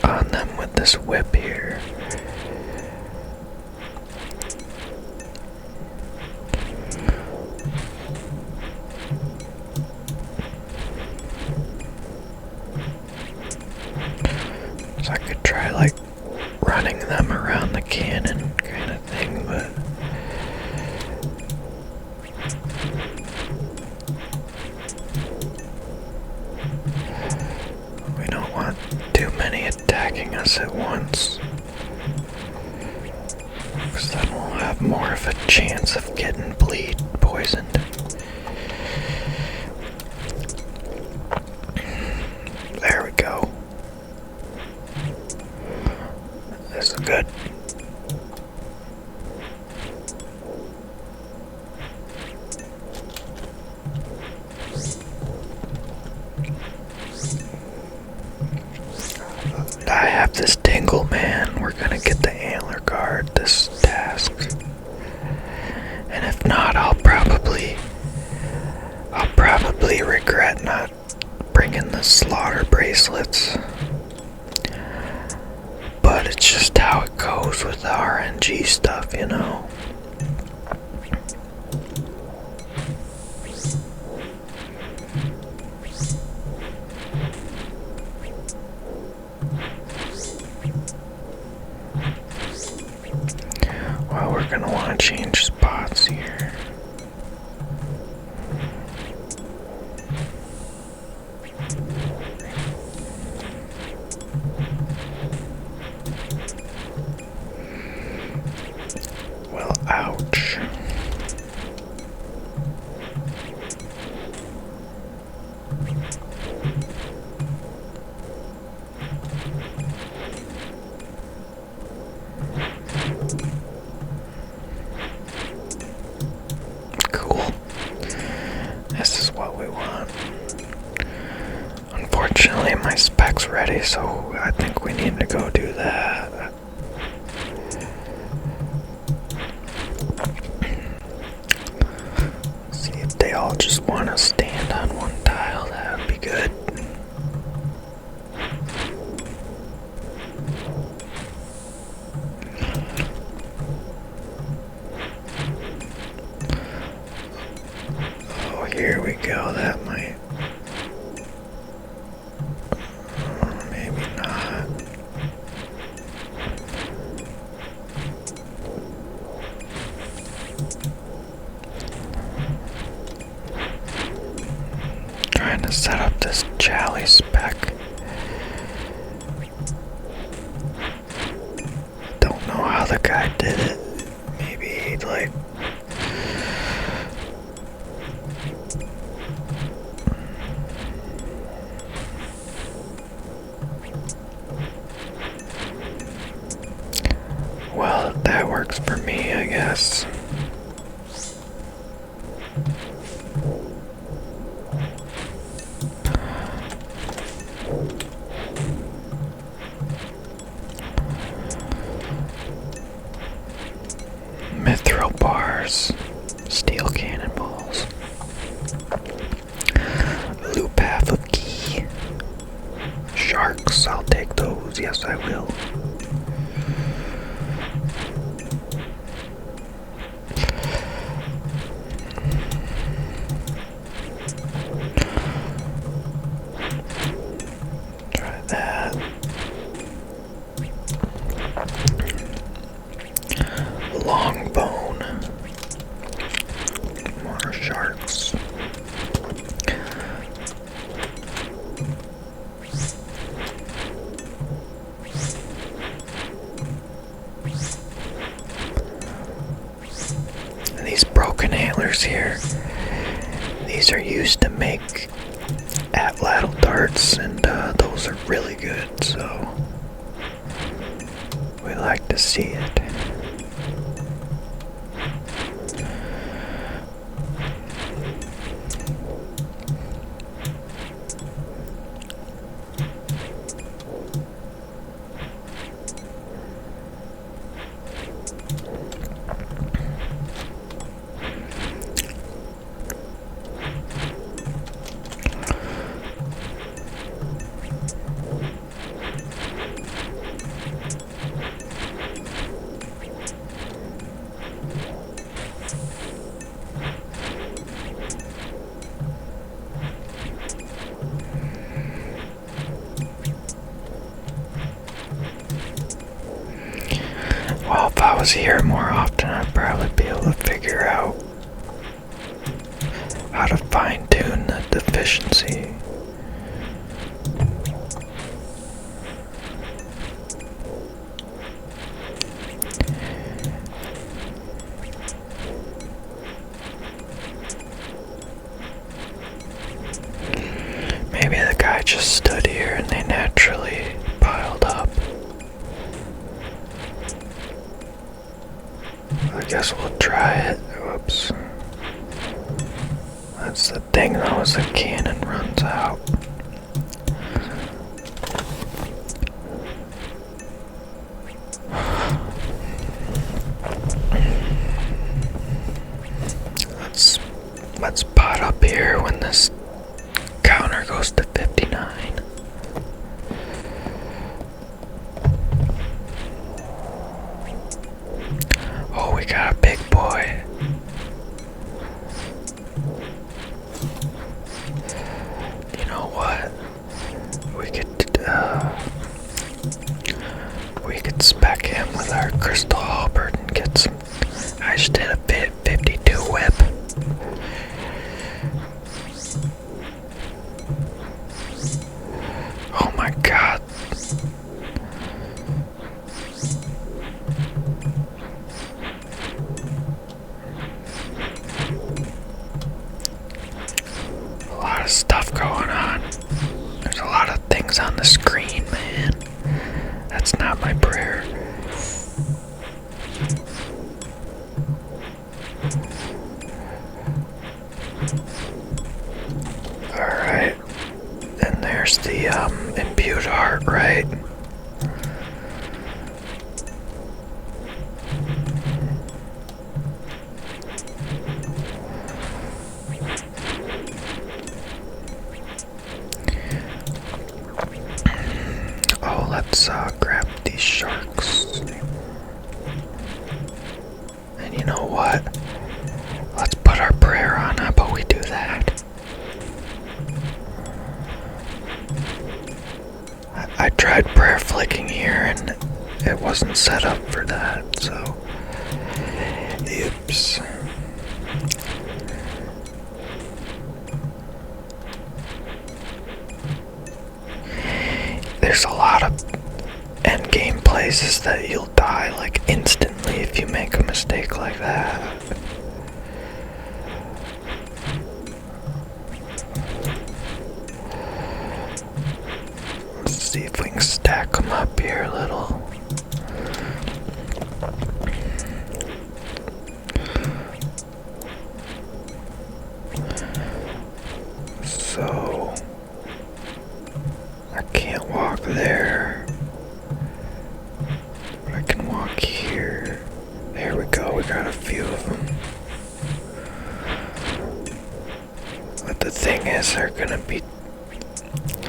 on them with this whip here. So I could try like running them around the cannon kind of thing, but we don't want too many attacking us at once, because then we'll have more of a chance of getting bleed poisoned. There we go. This is good. I have this tingle, man. We're gonna get the antler guard this task. And if not, I'll probably regret not bringing the slaughter bracelets. But it's just how it goes with the RNG stuff, you know. Well, we're gonna want to change spots here. Well, Unfortunately, my spec's ready, so I think we need to go do that. See if they all just want to stand on one tile, that would be good. Oh, here we go, that might... maybe not. Trying to set up this Jolly spec. Don't know how the guy did it. Maybe he'd like... well, that works for me, I guess. Mithril bars, steel cannonballs, loop half of key, sharks, I'll take those, yes I will. Try that. Long bone. More sharks. And these broken antlers here, these are used to make atlatl darts, and those are really good, so we like to see it. Well, if I was here more often, I'd probably be able to figure out how to fine-tune the deficiency. Maybe the guy just stood here and they naturally piled up. I guess we'll try it. Whoops. That's the thing though, is the cannon runs out. Let's pot up here when this counter goes to 59. Oh, we got a big boy. You know what? We could spec him with our crystal halberd and get some. I just did a 52 whip. Oh my god. A lot of stuff going on. There's a lot of things on the screen, man. That's not my prayer. Alright. And there's there's the imbued heart, right? Oh, let's grab these sharks. And you know what? Let's put our prayer on. How about we do that? I tried prayer flicking here and it wasn't set up for that, so oops. There's a lot of endgame places that you'll die like instantly if you make a mistake like that. Let's see if we can stack them up here a little. So I can't walk there, but I can walk here. There we go, we got a few of them. But the thing is, they're gonna be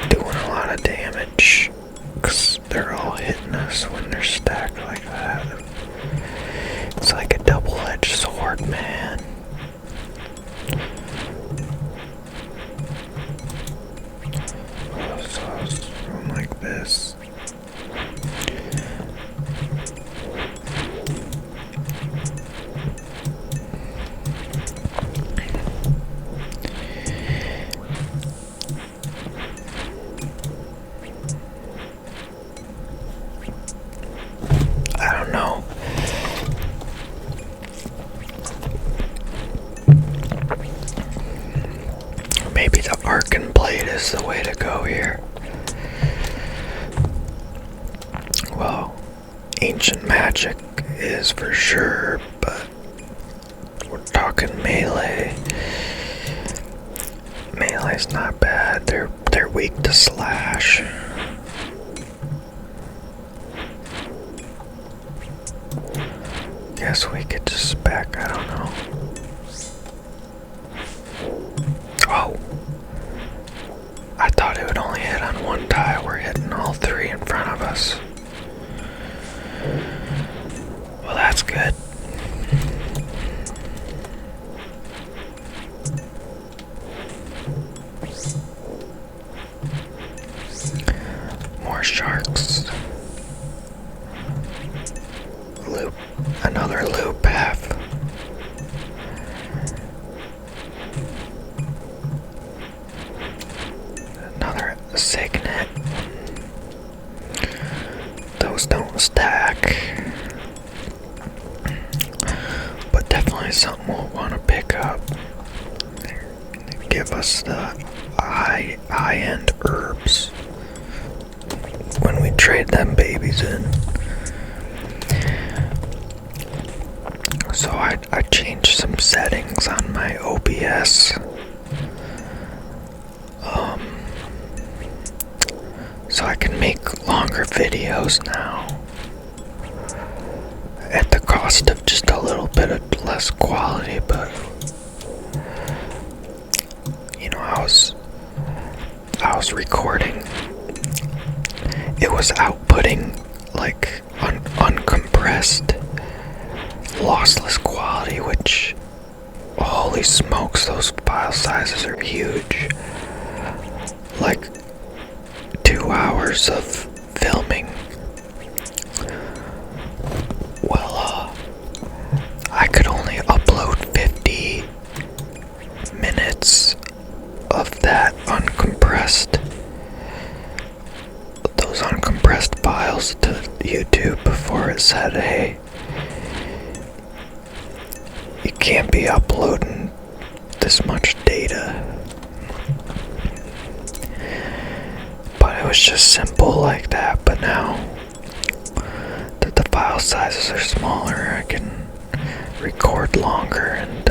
doing a lot of damage, because they're all hitting us when they're stacked like that. It's like a double-edged sword, man. So I was going like this. I don't know. Maybe the Arcan Blade is the way to go here. Well, ancient magic is for sure, but we're talking melee. Melee's not bad. They're weak to slash. Guess we could just back, I don't know. Oh. I thought it would only hit on one tile. We're hitting all three in front of us. Well, that's good. More sharks. Loop. Another loop path. Another signet. Those don't stack. But definitely something we'll want to pick up. Give us the high-end herbs when we trade them babies in. So I changed some settings on my OBS. So I can make longer videos now at the cost of just a little bit of less quality, but you know, I was recording. It was outputting like uncompressed, lossless quality, which, holy smokes, those file sizes are huge. Like 2 hours of filming. Well, I could only upload 50 minutes of that those uncompressed files to YouTube before it said, hey, you can't be uploading this much data. But it was just simple like that, but now that the file sizes are smaller, I can record longer and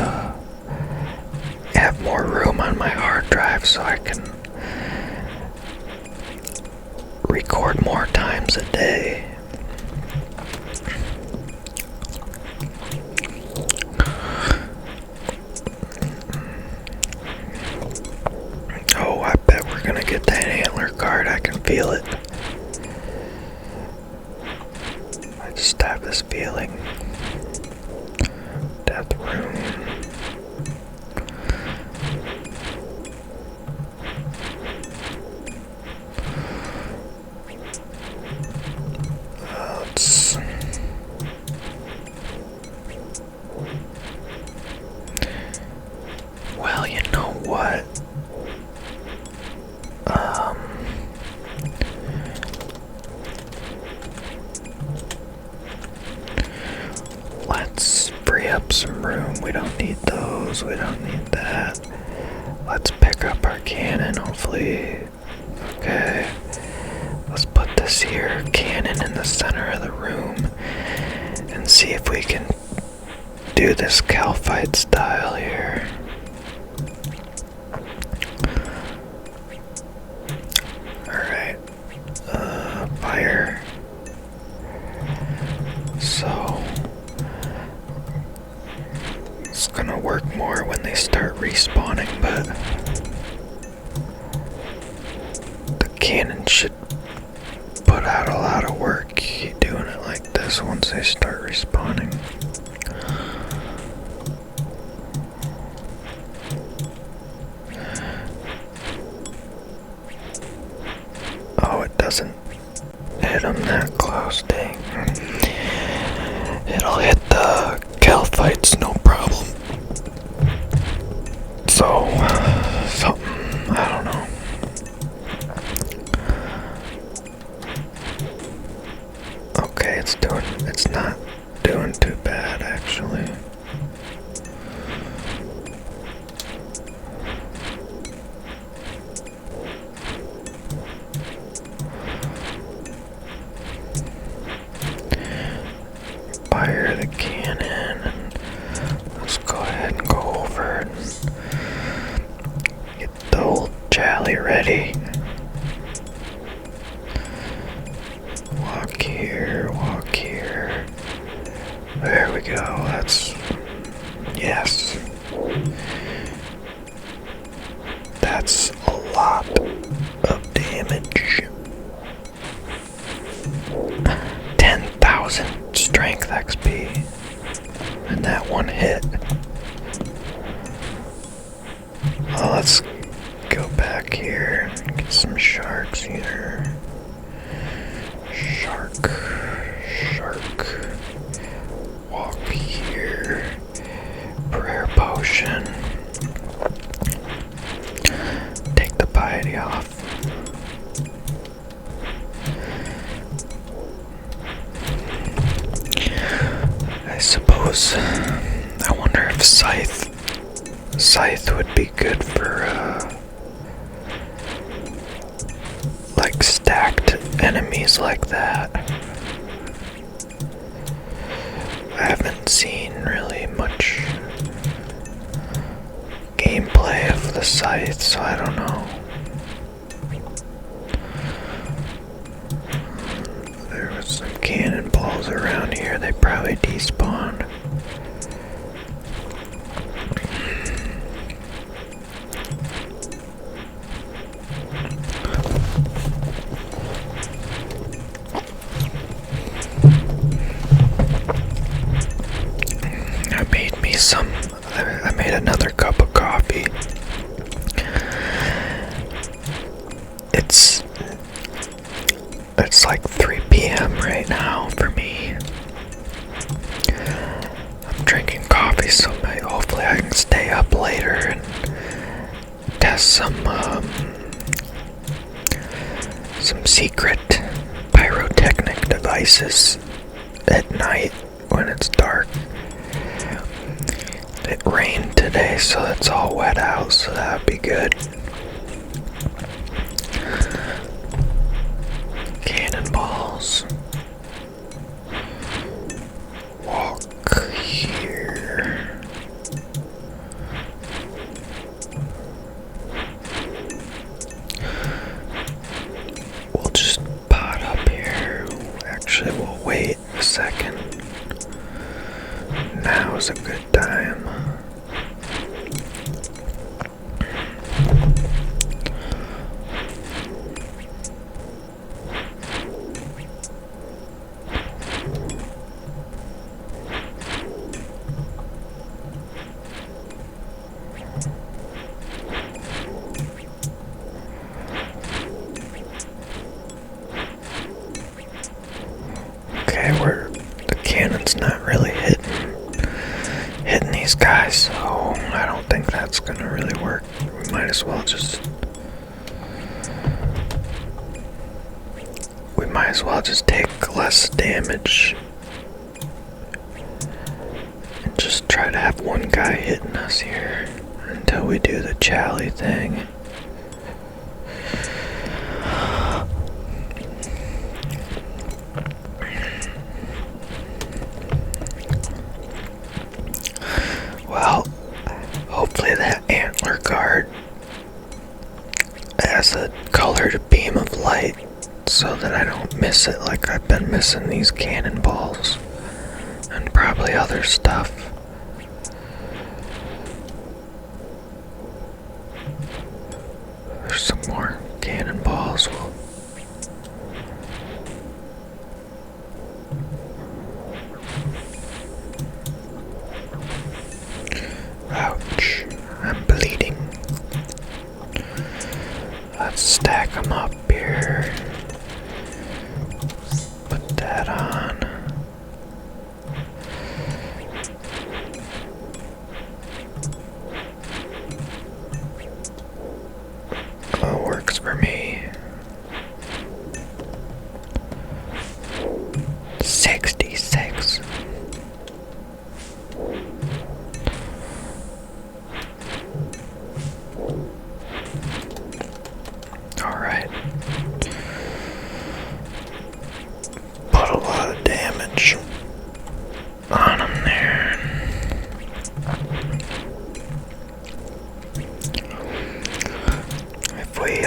have more room on my hard drive so I can record more times a day. Oh, I bet we're gonna get that antler card. I can feel it. I just have this feeling. Death room. Well, you know what? Let's free up some room. We don't need those. We don't need that. Let's pick up our cannon, hopefully. Okay. Let's put this here cannon in the center of the room and see if we can do this Calphite style here. Alright. Fire. So it's gonna work more when they start respawning, but the cannon should put out a lot of work doing it like this once they start respawning. Oh, it doesn't hit them that close, dang. It'll hit the Calphites, no problem. So, something, I don't know. Okay, it's not doing too bad, actually. Fire the cannon, and let's go ahead and go over and get the old Jolly ready. Walk here, walk here. There we go, that's... yes. That's a lot of damage. 10,000 strength XP. And that one hit. Well, let's go back here and get some sharks here. Shark. Walk here. Prayer potion. Take the piety off. I suppose, I wonder if Scythe would be good for, like stacked enemies like that. I haven't seen really much gameplay of the Scythe, so I don't know. There was some cannonballs around here, they probably despawned. I made another cup of coffee. It's like 3 p.m. right now for me. I'm drinking coffee, so hopefully I can stay up later and test some secret pyrotechnic devices at night when it's dark. It rained today, so it's all wet out, so that would be good. Cannonballs. Walk here. We'll just was a good time. Okay, the cannon's not really hitting these guys, so I don't think that's gonna really work. We might as well just take less damage and just try to have one guy hitting us here until we do the Charlie thing. Well, hopefully that antler guard has a colored beam of light so that I don't miss it like I've been missing these cannonballs and probably other stuff. There's some more cannonballs. Ouch, I'm bleeding. Let's stack them up here. Put that on. Oh, works for me. 66. Alright. Put a lot of damage on him there. If we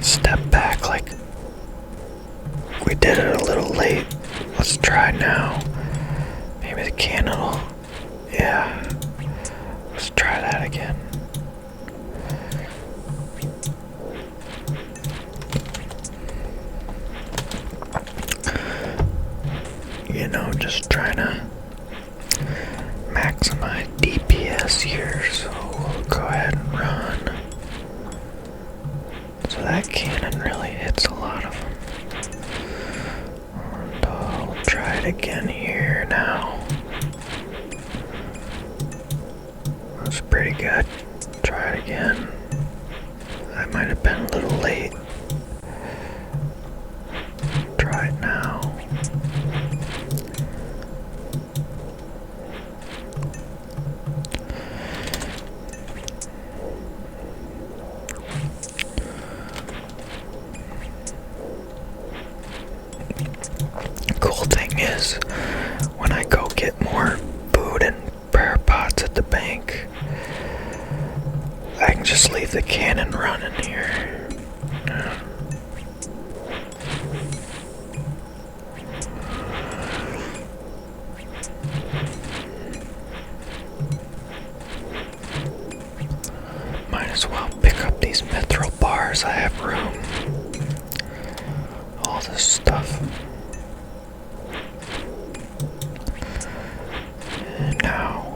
step back like we did it a little late, let's try now. Maybe the cannon will, yeah. Let's try that again. You know, just trying to maximize DPS here, so we'll go ahead and run. So that cannon really hits a lot of them. And I'll try it again here now. That's pretty good. Try it again. I might have been a little late. Try it now. Cool thing is, when I go get more food and prayer pots at the bank, I can just leave the cannon running here. Might as well pick up these mithril bars. I have room. All this stuff. And now,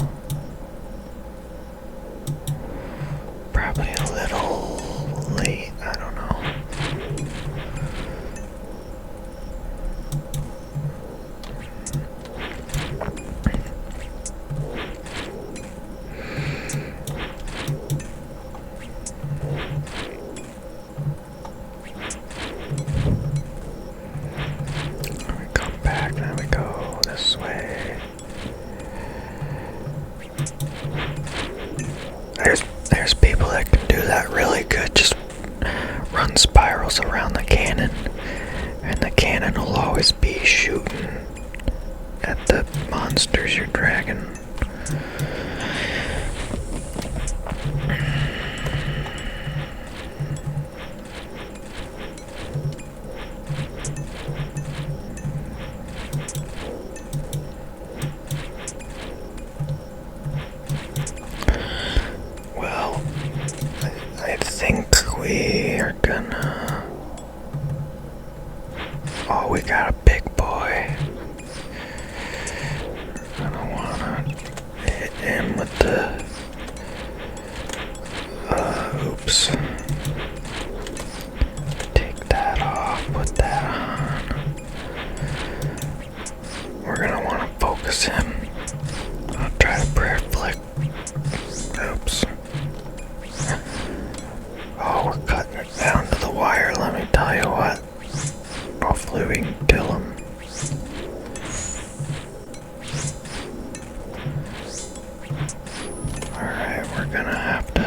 probably a little late, I don't know. We come back, then we go this way. There's people that can do that really good. Just run spirals around the cannon, and the cannon will always be shooting at the monsters you're dragging. we're gonna... Oh, we got a big boy. Gonna wanna hit him with the... oops. Take that off, put that on. We're gonna wanna focus him. I'll try to prayer flick. Oops. Oh, we're cutting it down to the wire, let me tell you what. Hopefully we can kill him. Alright, we're gonna have to...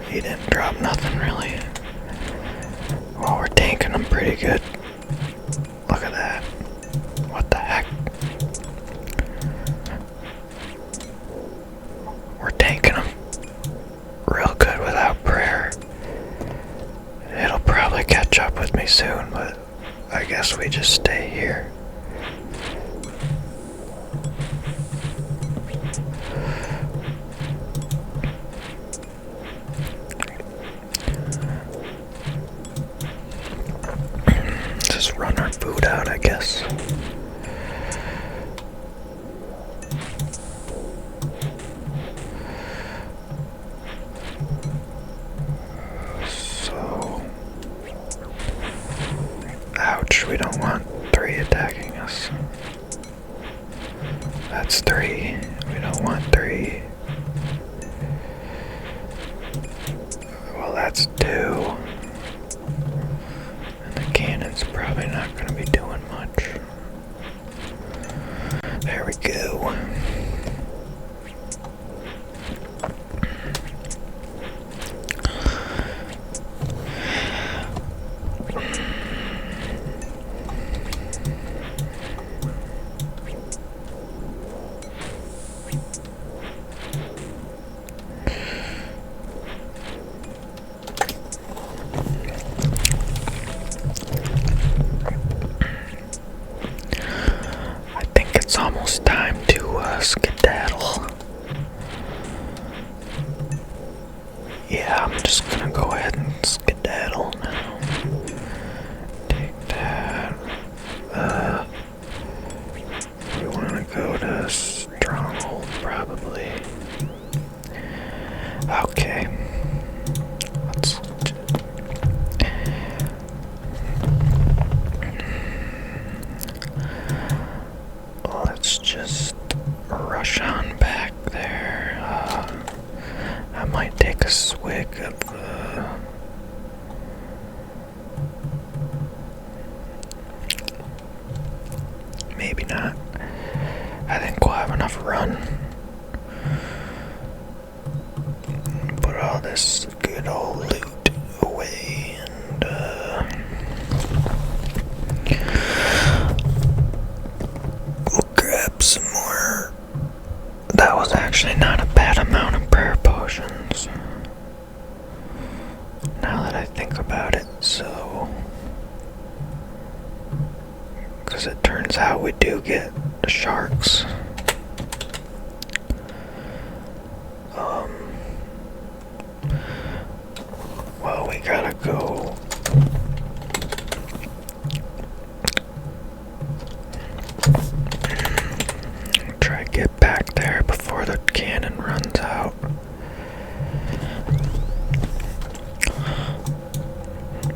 He didn't drop nothing really. Well, we're tanking him pretty good. Look at that. What the heck? We're tanking him real good without prayer. It'll probably catch up with me soon, but I guess we just stay here. Just run our food out, I guess. Ouch, we don't want 3 attacking us. That's 3. We don't want 3. Well, that's 2. And the cannon's probably not going to be doing much. There we go. It's almost time to skedaddle. Yeah, I'm just gonna go ahead and skedaddle now. Take that. We wanna go to Stronghold, probably. Okay. Let's just rush on back there. I might take a swig of maybe not. I think we'll have enough run. Put all this good old loot away and we'll grab some more. That was actually not a bad amount of prayer potions. Now that I think about it, so... Because it turns out we do get the sharks. Well, we gotta go... Try to get back there before the cannon runs out.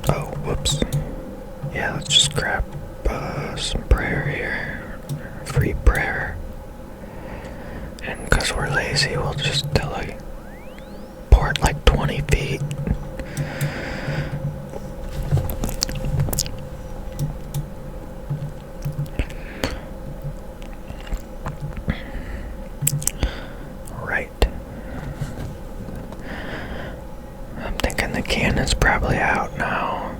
Oh, whoops. Yeah, let's just grab some prayer here. Free prayer. And because we're lazy, we'll just port like 20 feet. Right. I'm thinking the cannon's probably out now.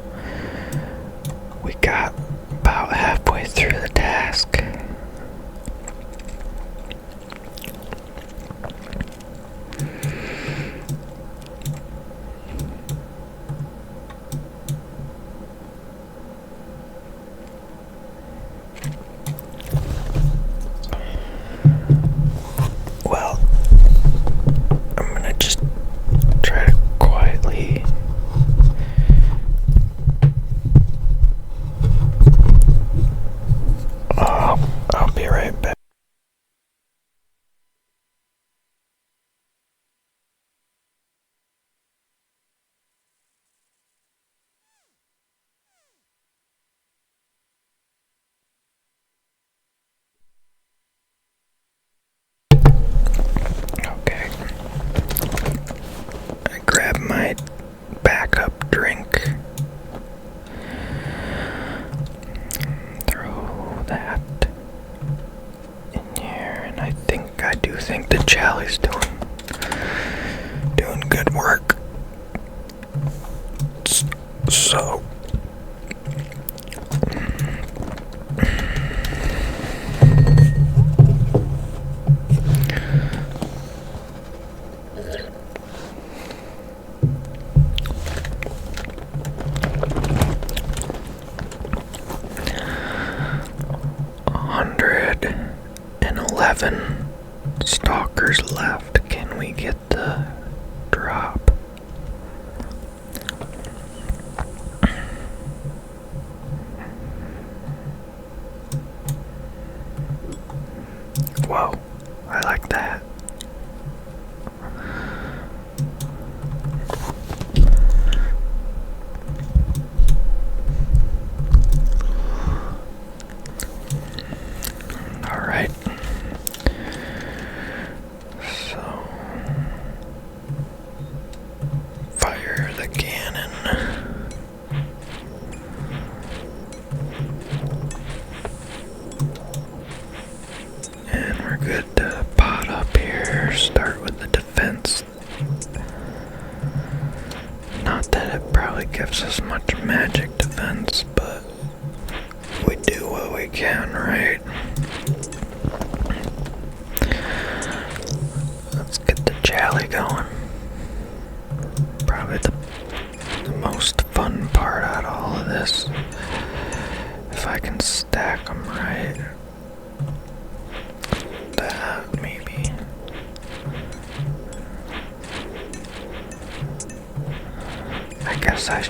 We got about halfway through the task. Well, I'm gonna just try to So $111 stalkers left. Can we get the drop? Whoa, I like that. Alright. So, fire the cannon. And we're good to pot up here. Start with the defense. Not that it probably gives us much magic defense, but we do what we can, right? Let's get the jolly going. Probably the most fun part out of all of this. If I can stack them right. That, maybe. I guess I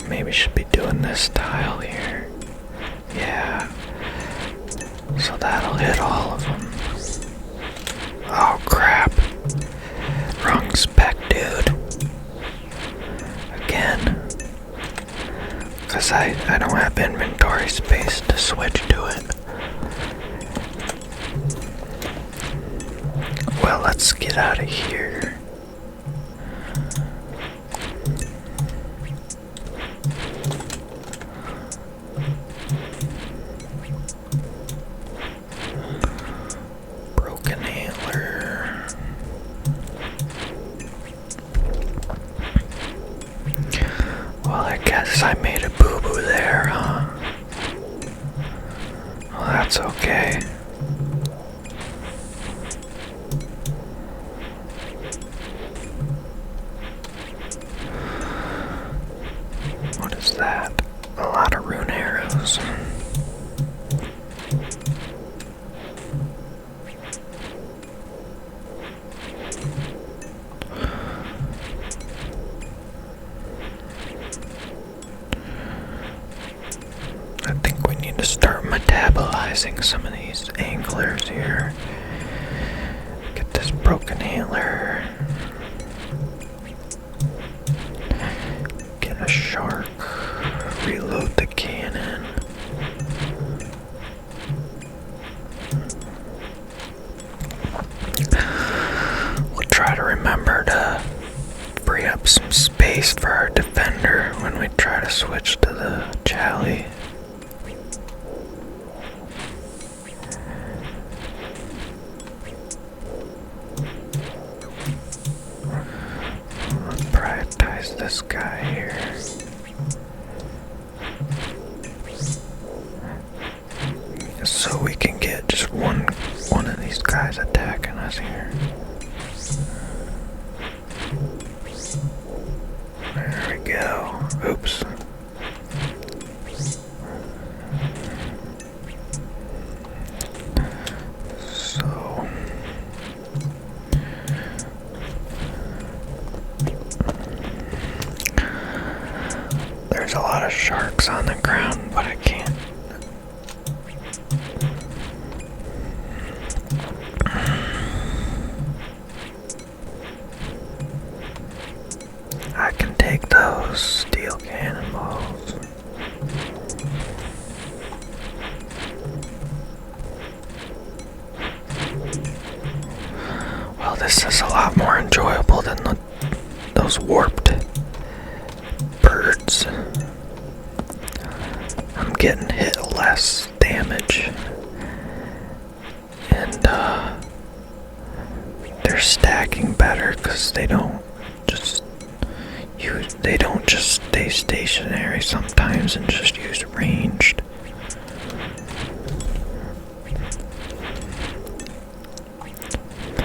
maybe should be doing this tile here. Yeah. So that'll hit all of them. Oh crap. Wrong spec, dude. Again. Because I don't have inventory space to switch to it. Well, let's get out of here. Broken antler. Well, I guess I made a boo-boo there, huh? Well, that's okay. What is that? A lot of rune arrows. I think we need to start metabolizing some of these anglers here. Get this broken antler. Get a shark. Reload the cannon. We'll try to remember to free up some space for our defender when we try to switch to the Chally. Let's prioritize this guy here. So we can get just one of these guys attacking us here. There we go. Oops. So there's a lot of sharks on the ground, but I can't. I can take those steel cannonballs. Well, this is a lot more enjoyable than those warped birds. I'm getting hit less damage. And they're stacking better because they don't just use they don't just stay stationary sometimes and just use ranged.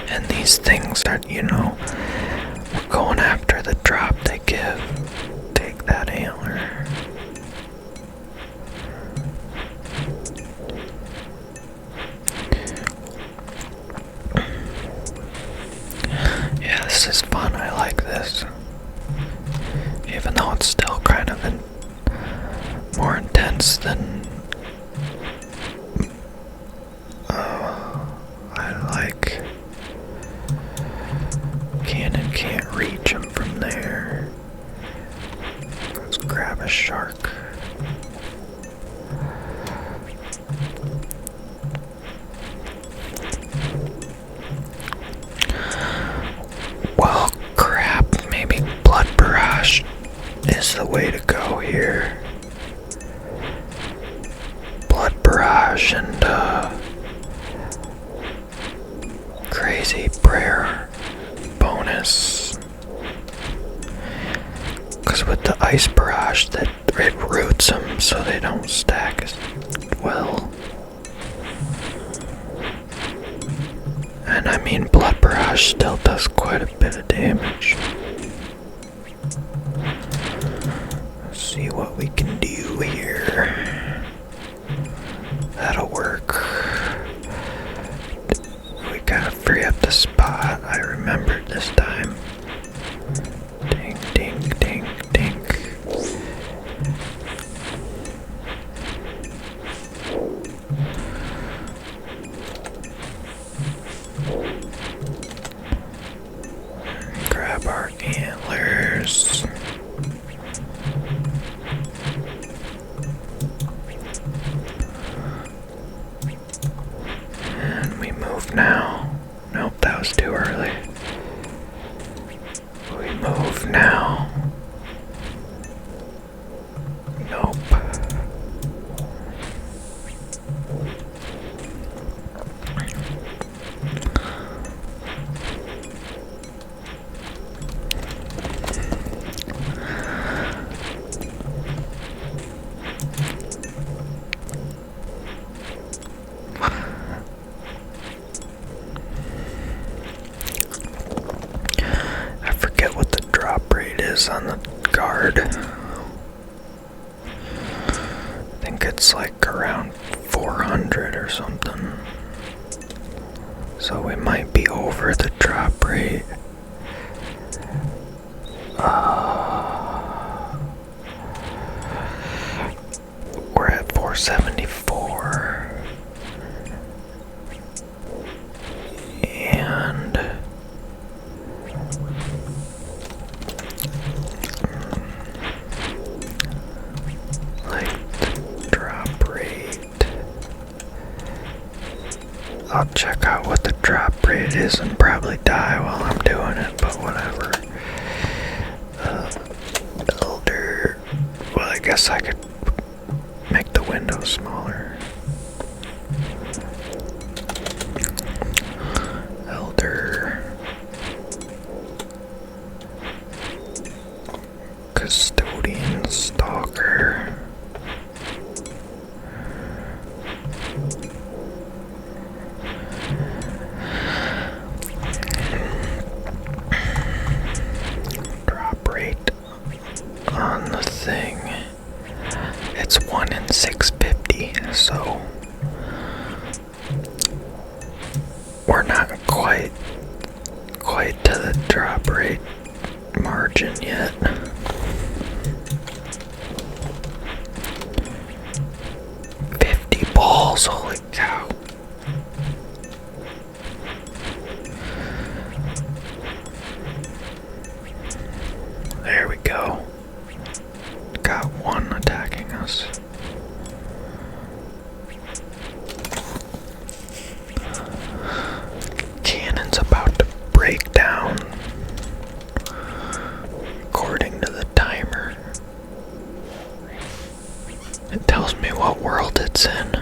And these things are, we're going after the drop they give. Take that antler. Yeah, this is fun. I like this. Even though it's still kind of more intense than I like. Cannon can't reach him from there. Let's grab a shark. Well, crap, maybe blood barrage is the way to go here. Blood barrage and crazy prayer bonus. Because with the ice barrage, that it roots them so they don't stack as well. And I mean, blood barrage still does quite a bit of damage. Let's see what we can do here. That'll work. We gotta free up the spot. I remembered this time. Ding, ding, ding, ding. Grab our antlers. And we move now. Nope, that was too early. We move now. Nope. I forget what the drop rate is on the guard. I think it's like around 400 or something. So we might be over the drop rate. We're at 474. And like the drop rate, I'll check out what the drop rate is and probably die while I'm doing it, but whatever. Elder, well, I guess I could make the window smaller. Elder, custodian, stalker. Drop rate on the thing. It's 1 in 650, so we're not quite to the drop rate margin yet. $50, holy cow. There we go. Got one attacking us. Cannon's about to break down according to the timer. It tells me what world it's in.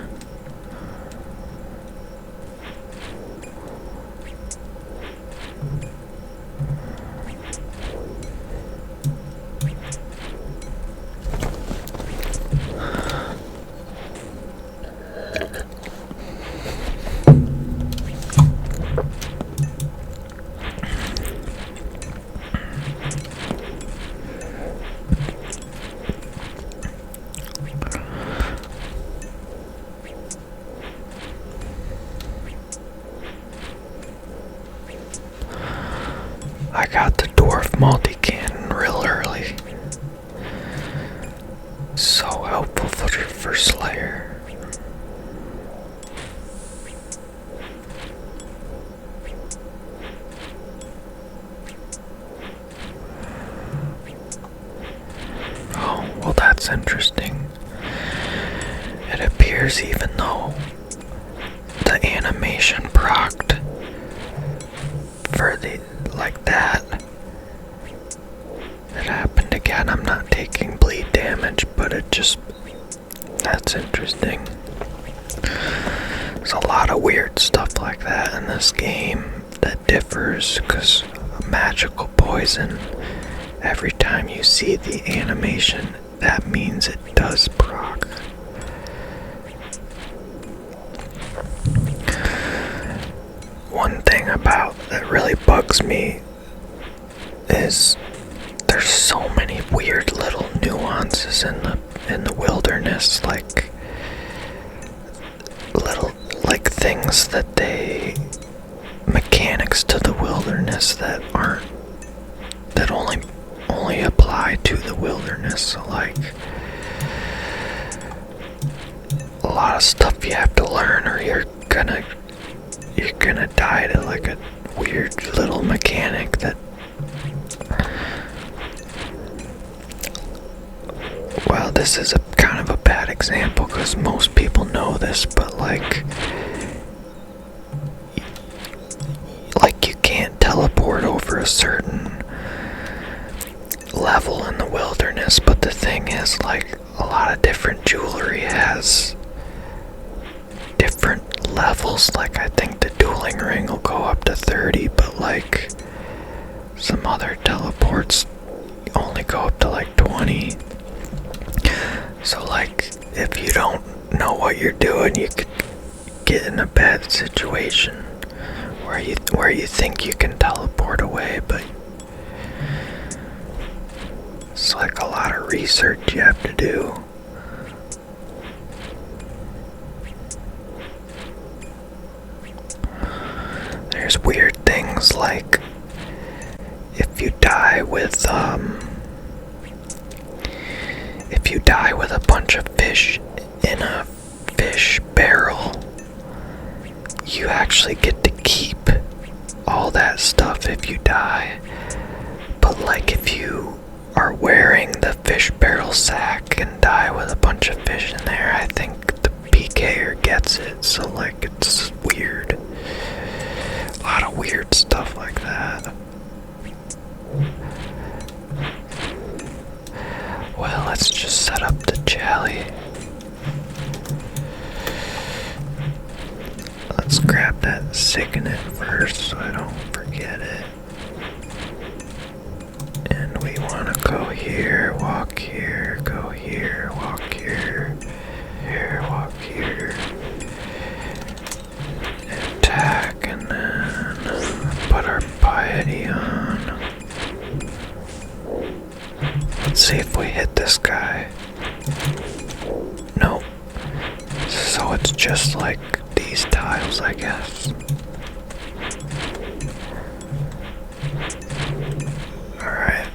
That's interesting. It appears even though the animation procced for the like that, it happened again. I'm not taking bleed damage, but that's interesting. There's a lot of weird stuff like that in this game that differs, because magical poison, every time you see the animation, that means it does proc. One thing about that really bugs me is there's so many weird little nuances in the wilderness, like little things that mechanics to the wilderness that only apply to the wilderness. So like a lot of stuff you have to learn, or you're gonna die to like a weird little mechanic that, well, this is a kind of a bad example because most people know this, but like you can't teleport over a certain level in the wilderness, but the thing is, like, a lot of different jewelry has different levels. Like, I think the dueling ring will go up to 30, but like some other teleports only go up to like 20. So like, if you don't know what you're doing, you could get in a bad situation where you think you can teleport away, but it's like a lot of research you have to do. There's weird things like if you die with a bunch of fish in a fish barrel, you actually get to keep all that stuff if you die. But like if you are wearing the fish barrel sack and die with a bunch of fish in there, I think the PKer gets it. So like, it's weird. A lot of weird stuff like that. Well, let's just set up the jelly. Let's grab that signet first so I don't forget it. And we want to go here, walk here, go here, walk here, walk here. Attack, and then put our piety on. Let's see if we hit this guy. Nope. So it's just like these tiles, I guess. Alright.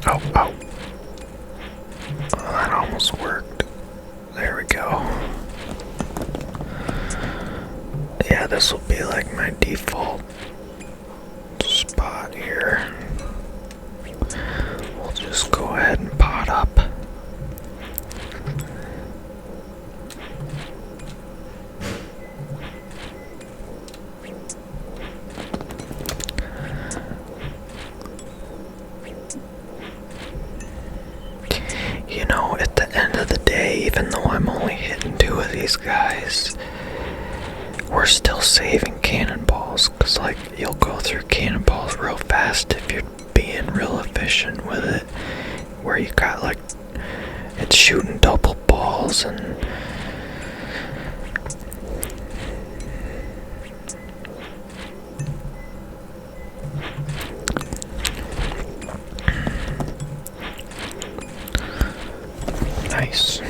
Oh. That almost worked. There we go. Yeah, this will be like my default spot here. We'll just go ahead and pot up. You know, at the end of the day, even though I'm only hitting 2 of these guys, we're still saving cannonballs, because like, you'll go through cannonballs real fast if you're being real efficient with it, where you got like, it's shooting double balls and nice.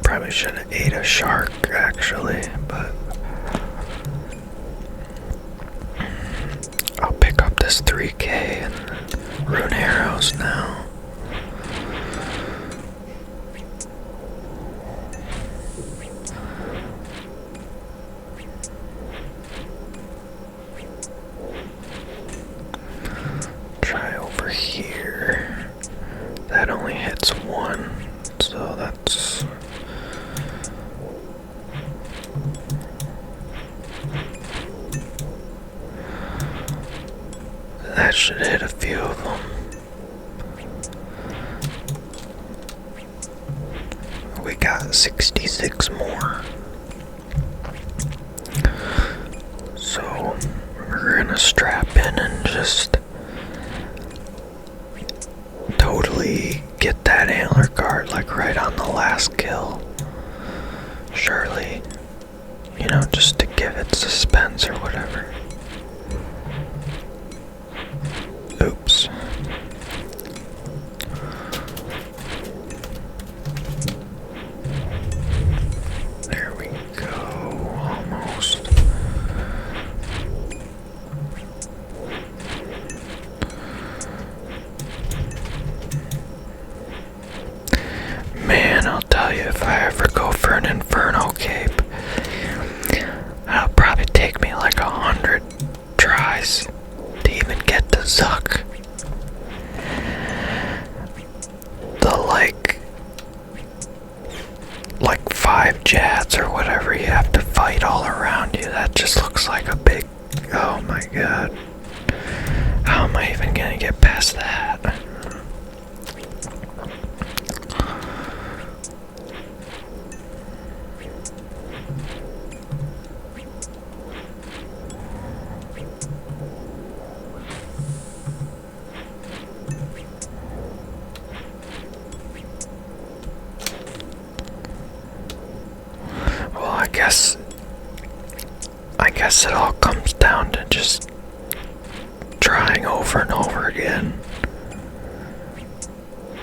Probably should have ate a shark actually, but I'll pick up this 3K and rune arrows now. only hits one, so that's... That should hit a few of them. We got 66 more. So we're gonna strap in and just totally get that antler guard like right on the last kill. Surely, you know, just to give it suspense or whatever. Oops. There we go, almost. Man, I'll tell you, if I ever go for an Inferno cape, it'll probably take me like 100 tries to even get to Zuck. The like 5 jats or whatever you have to fight all around you, that just looks like a big, oh my god. How am I even gonna get past that? I guess it all comes down to just trying over and over again.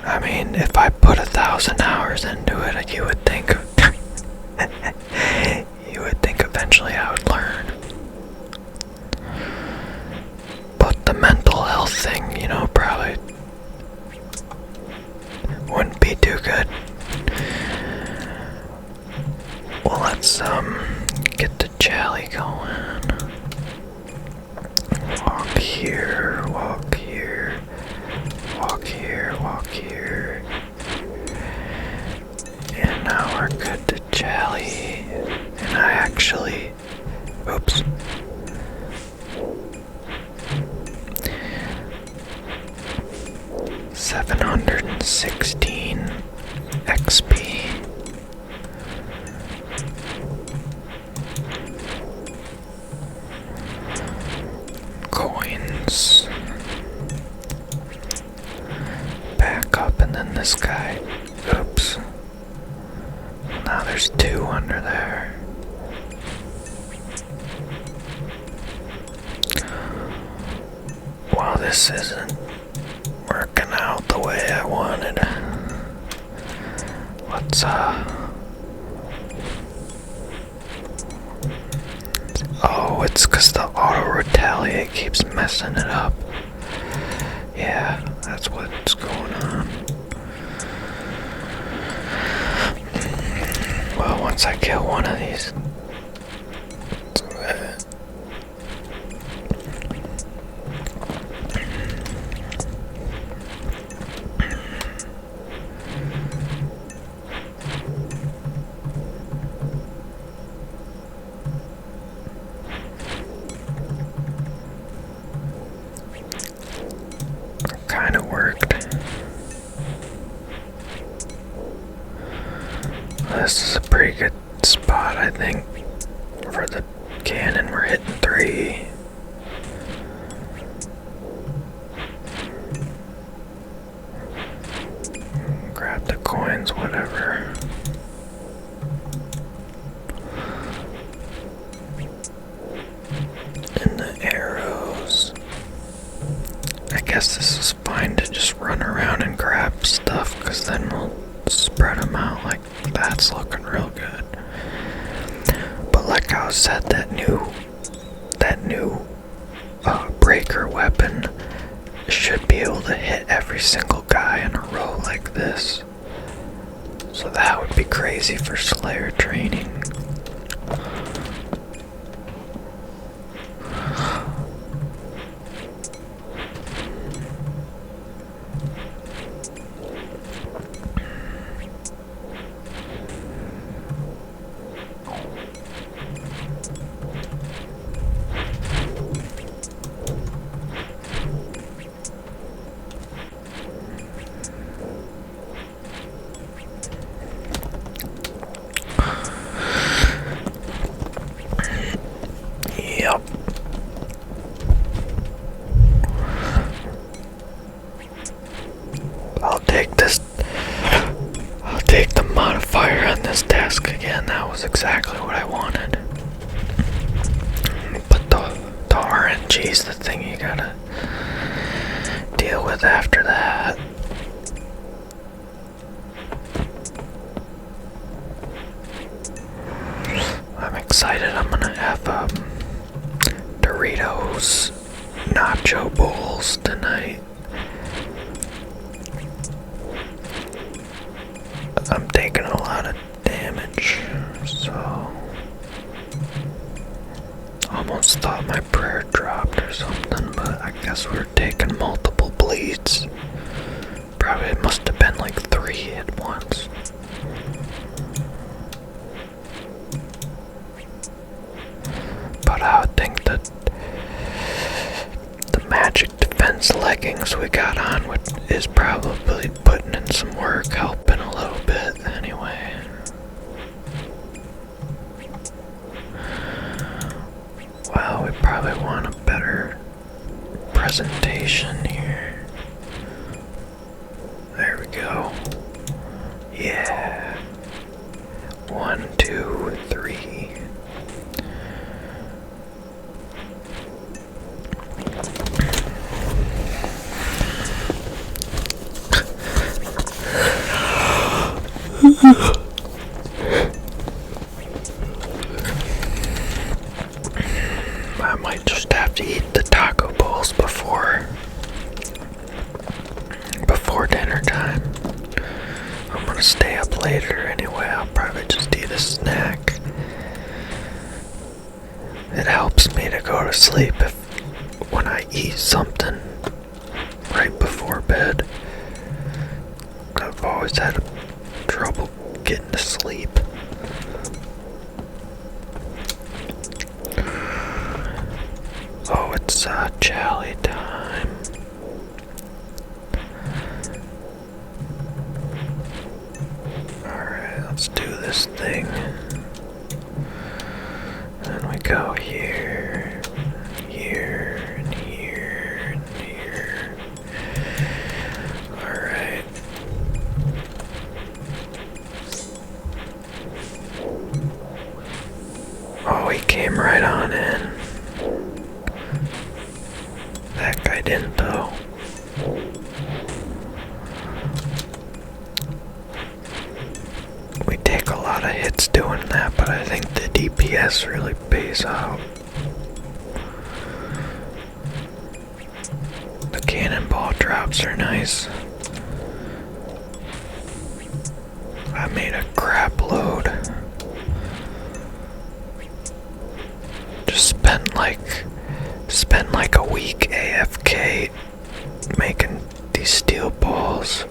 I mean, if I put 1,000 hours into it, you would think eventually I would learn. But the mental health thing, you know, probably wouldn't be too good. Well, let's get the Jally going. Walk here, walk here, walk here, walk here. And now we're good to Jally. And I actually, oops. $716 XP. Coins. Back up, and then this guy. Oops. Now there's 2 under there. Well, this isn't working out the way I wanted. Let's oh, it's because the auto retaliate keeps messing it up. Yeah, that's what's going on. Well, once I kill one of these, kind of worked. This is a pretty good spot, I think, for the cannon. We're hitting 3. Grab the coins, whatever. And the arrows. I guess this is fine to just run around and grab stuff, because then we'll spread them out. Like, that's looking real good. But like I said, that new breaker weapon should be able to hit every single guy in a row like this. So that would be crazy for Slayer training. mask again. That was exactly what I wanted. But the RNG's the thing you gotta deal with after that. I'm excited. I'm gonna have Doritos nacho bowls tonight. I'm taking a lot of damage, so almost thought my prayer dropped or something, but I guess we're taking multiple bleeds. Probably it must have been like 3 at once. But I would think that the magic defense leggings we got on is probably putting in some work, helping a little bit anyway. Well, we probably want a better presentation here. There we go. Yeah. 1, 2, 3. I might just have to eat the taco bowls before dinner time. I'm gonna stay up later anyway. I'll probably just eat a snack. It helps me to go to sleep when I eat something right before bed. I've always had trouble getting to sleep. Oh, it's Jolly time. Alright, let's do this thing. Then we go here, here, and here, and here. Alright. Oh, he came right on in. That guy didn't, though. We take a lot of hits doing that, but I think the DPS really pays out. The cannonball drops are nice. I made a crap load. Just spent like a week AFK making these steel balls.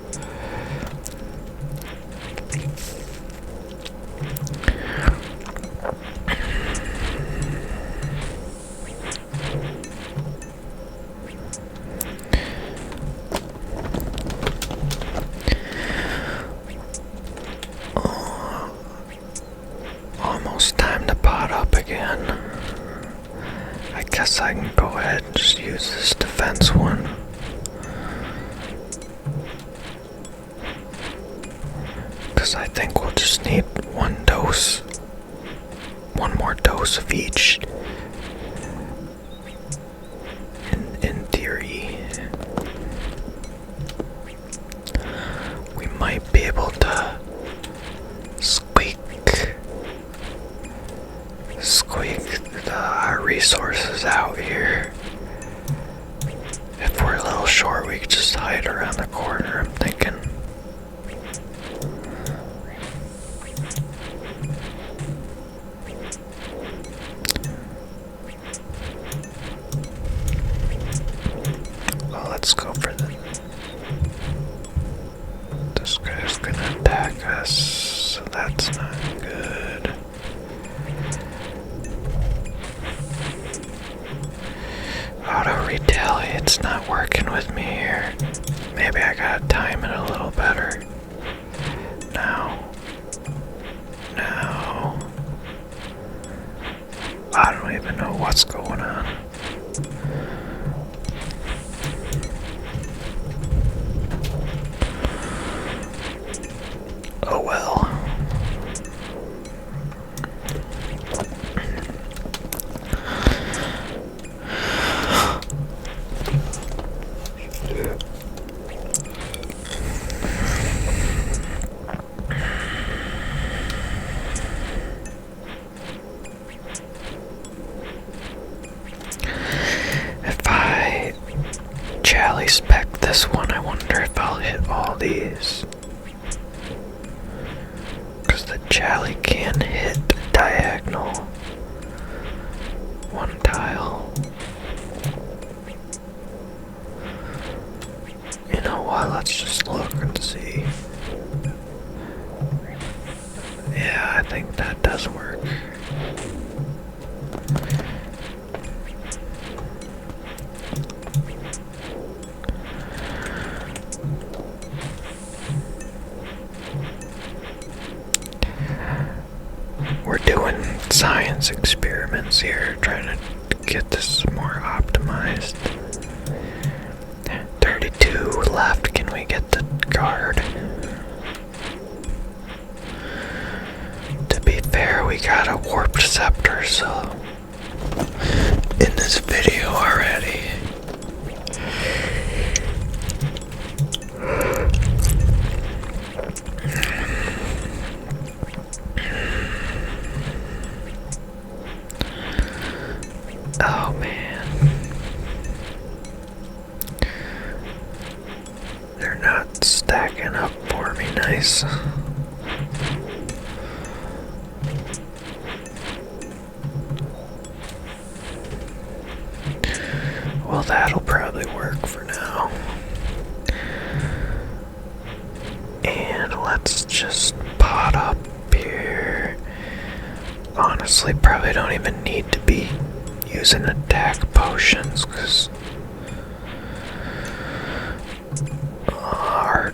Almost time to pot up again. I guess I can go ahead and just use this defense one. Because I think we'll just need one more dose of each. In theory. We might be able to squeak the resources out here. If we're a little short, we could just hide around the corner, I'm thinking. Well, let's go for this guy's gonna attack us, so that's not good. Auto retaliate's not working with me here. Maybe I gotta these. Because the Jolly can hit diagonal. One tile. You know what? Let's just look and see. Yeah, I think that does work. We're doing science experiments here, trying to get this more optimized. 32 left. Can we get the guard? To be fair, we got a warped scepter, so in this video already. Oh man. They're not stacking up for me nice. Well, that'll probably work for now. And let's just pot up here. Honestly, probably don't even need to be using attack potions, because our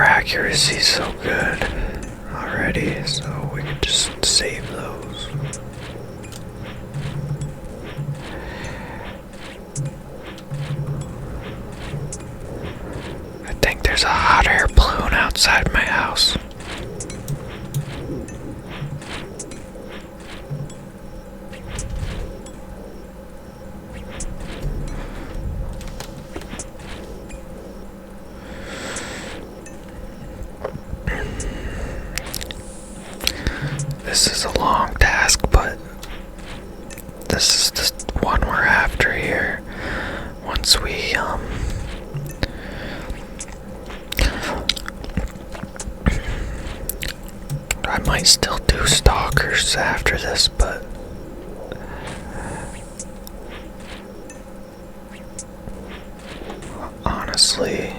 accuracy's so good already, so we could just save those. I think there's a hot air balloon outside my house. This is a long task, but this is the one we're after here. Once we, I might still do stalkers after this, but honestly,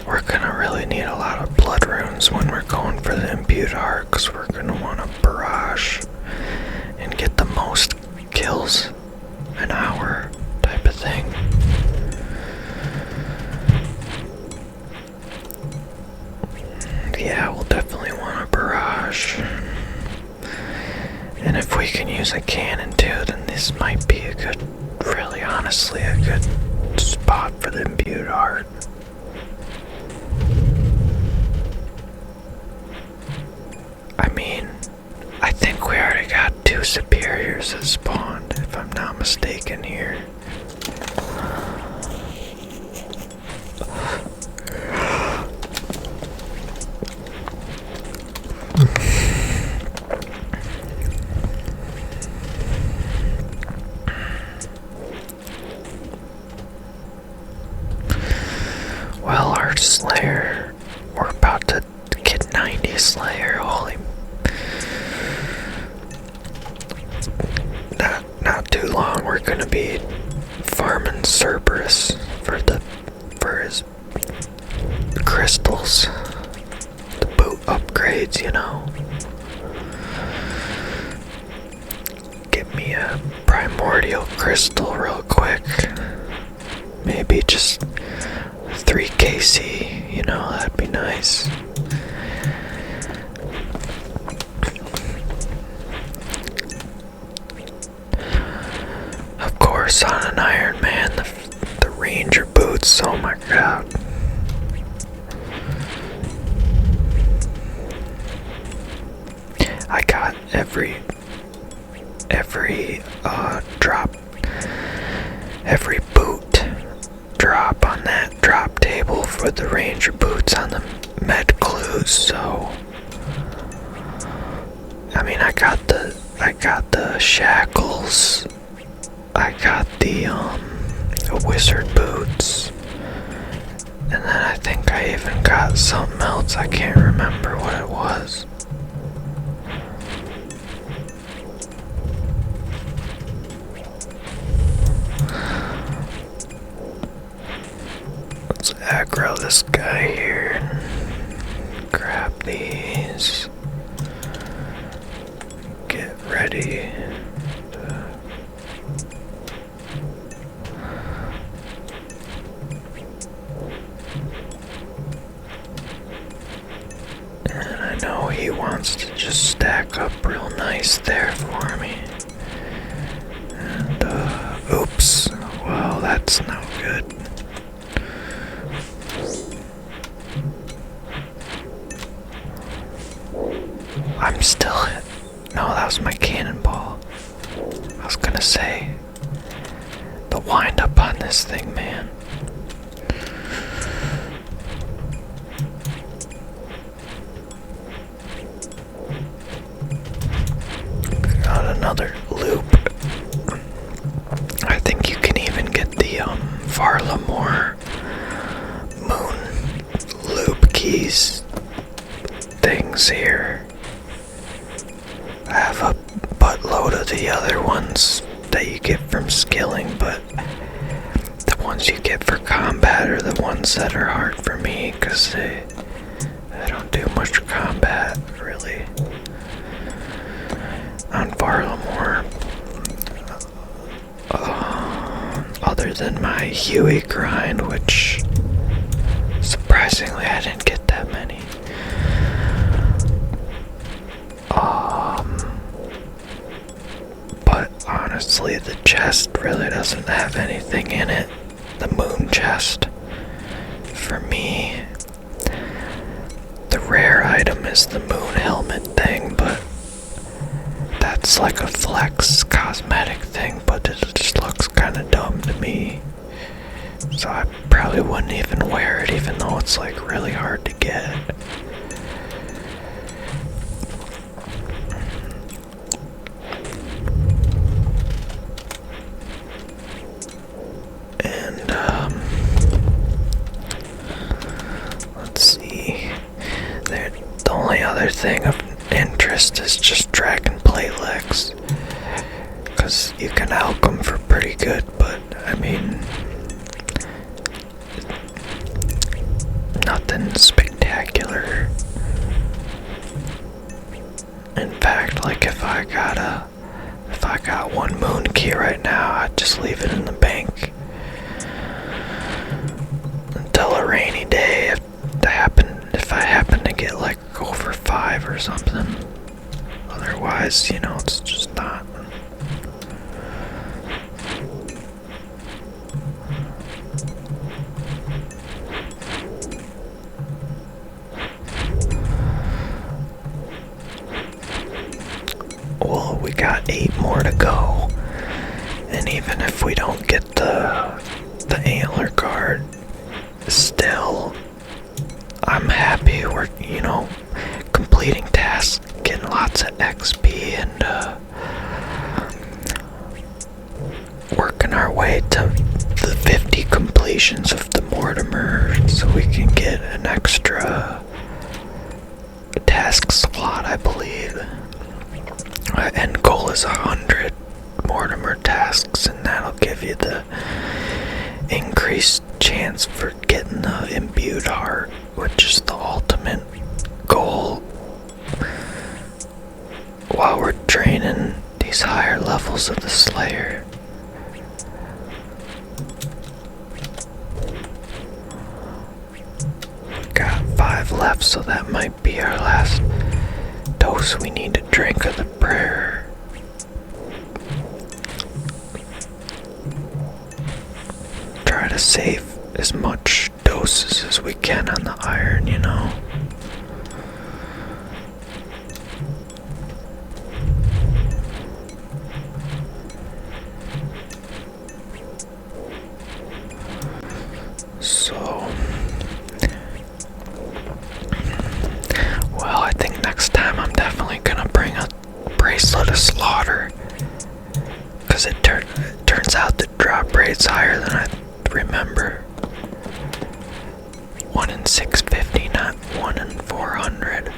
we're gonna really need a lot of blood runes when we're going for the imbued heart, because we're gonna want to barrage and get the most kills an hour type of thing. Yeah, we'll definitely want a barrage. And if we can use a cannon too, then this might be a good, really honestly, a good spot for the imbued heart. I mean, I think we already got 2 superiors that spawned, if I'm not mistaken here. Well, our Slayer, we're about to get 90 Slayer, holy. Not too long, we're gonna be farming Cerberus for his crystals, the boot upgrades, you know. Get me a primordial crystal real quick. Maybe just 3 KC, you know, that'd be nice. Of course, on an Iron Man, the Ranger boots, oh my god. I got every boot drop on that drop table for the Ranger boots on the med clues, so I mean I got the shackles, I got the wizard boots. And then I think I even got something else. I can't remember what it was. Let's aggro this guy here and grab these. Get ready. And I know he wants to just stack up real nice there for me. And, oops. Well, that's no good. I'm still hit. No, that was my cannonball. I was gonna say, the wind up on this thing, man. Got another loop. I think you can even get the Varlamore moon loop keys things here. I have a buttload of the other ones that you get from skilling, but the ones you get for combat are the ones that are hard for me because I don't do much combat really on Varlamore. Other than my Huey grind, which surprisingly I didn't get that many. But honestly, the chest really doesn't have anything in it. The moon chest. For me, the rare item is the moon helmet thing, but that's like a flex cosmetic thing, but it just looks kind of dumb to me. So I probably wouldn't even wear it, even though it's like really hard to get. And let's see. The only other thing of interest is just dragon plate legs, because you can alch them for pretty good, but I mean, nothing spectacular. In fact, like if I got one moon key right now, I'd just leave it in the bank until a rainy day if I happen to get like over 5 or something. Otherwise, you know, it's just not. Well, we got 8 more to go, and even if we don't get the antler guard, still, I'm happy we're, you know, completing tasks, getting lots of XP, and working our way to the 50 completions of the Mortimer, so we can get an extra task slot, I believe. Our end goal is 100 Mortimer tasks, and that'll give you the increased chance for getting the imbued heart, which is the ultimate goal while we're training these higher levels of the Slayer. Got 5 left, so that might be our last dose we need to drink of the prayer. Try to save as much doses as we can on the iron, you know. So, well, I think next time I'm definitely gonna bring a bracelet of slaughter, because it Turns out the drop rate's higher than I remember. 1 in 650, not 1 in 400.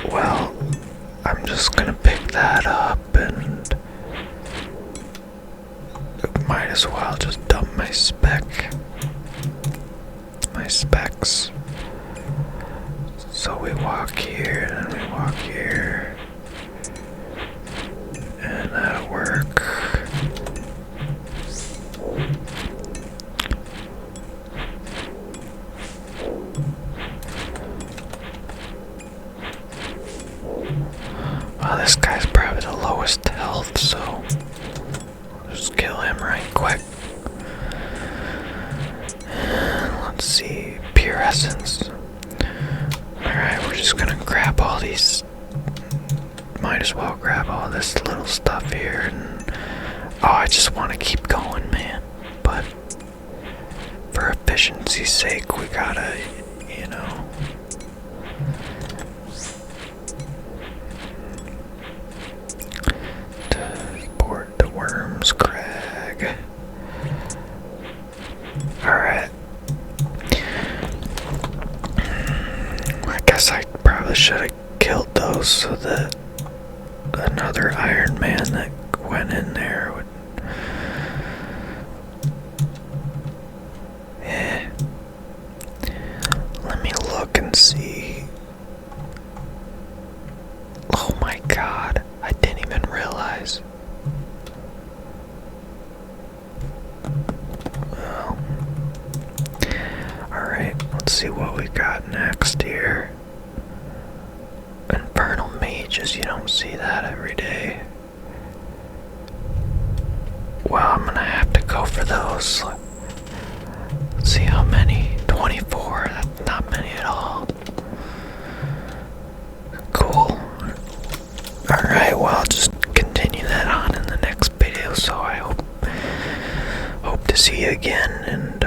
Well, I'm just gonna pick that up and might as well just dump my specs. So we walk here, and we walk here, and that'll work. Well, this guy's probably the lowest health, so I'll just kill him right quick. Let's see, pure essence. Alright, we're just gonna grab all these. Might as well grab all this little stuff here. And I just want to keep going, man. But for efficiency's sake, we gotta, Port the Worms Crag. Alright. I guess I probably should have killed those so that another Iron Man that went in there would. Let me look and see. Oh my god, I didn't even realize. Well, alright, let's see what we got next here. Infernal mages, you don't see that every day. Well, I'm gonna have to go for those. Let's see how many. 24, that's not many at all. Cool. Alright, well, I'll just continue that on in the next video, so I hope to see you again, and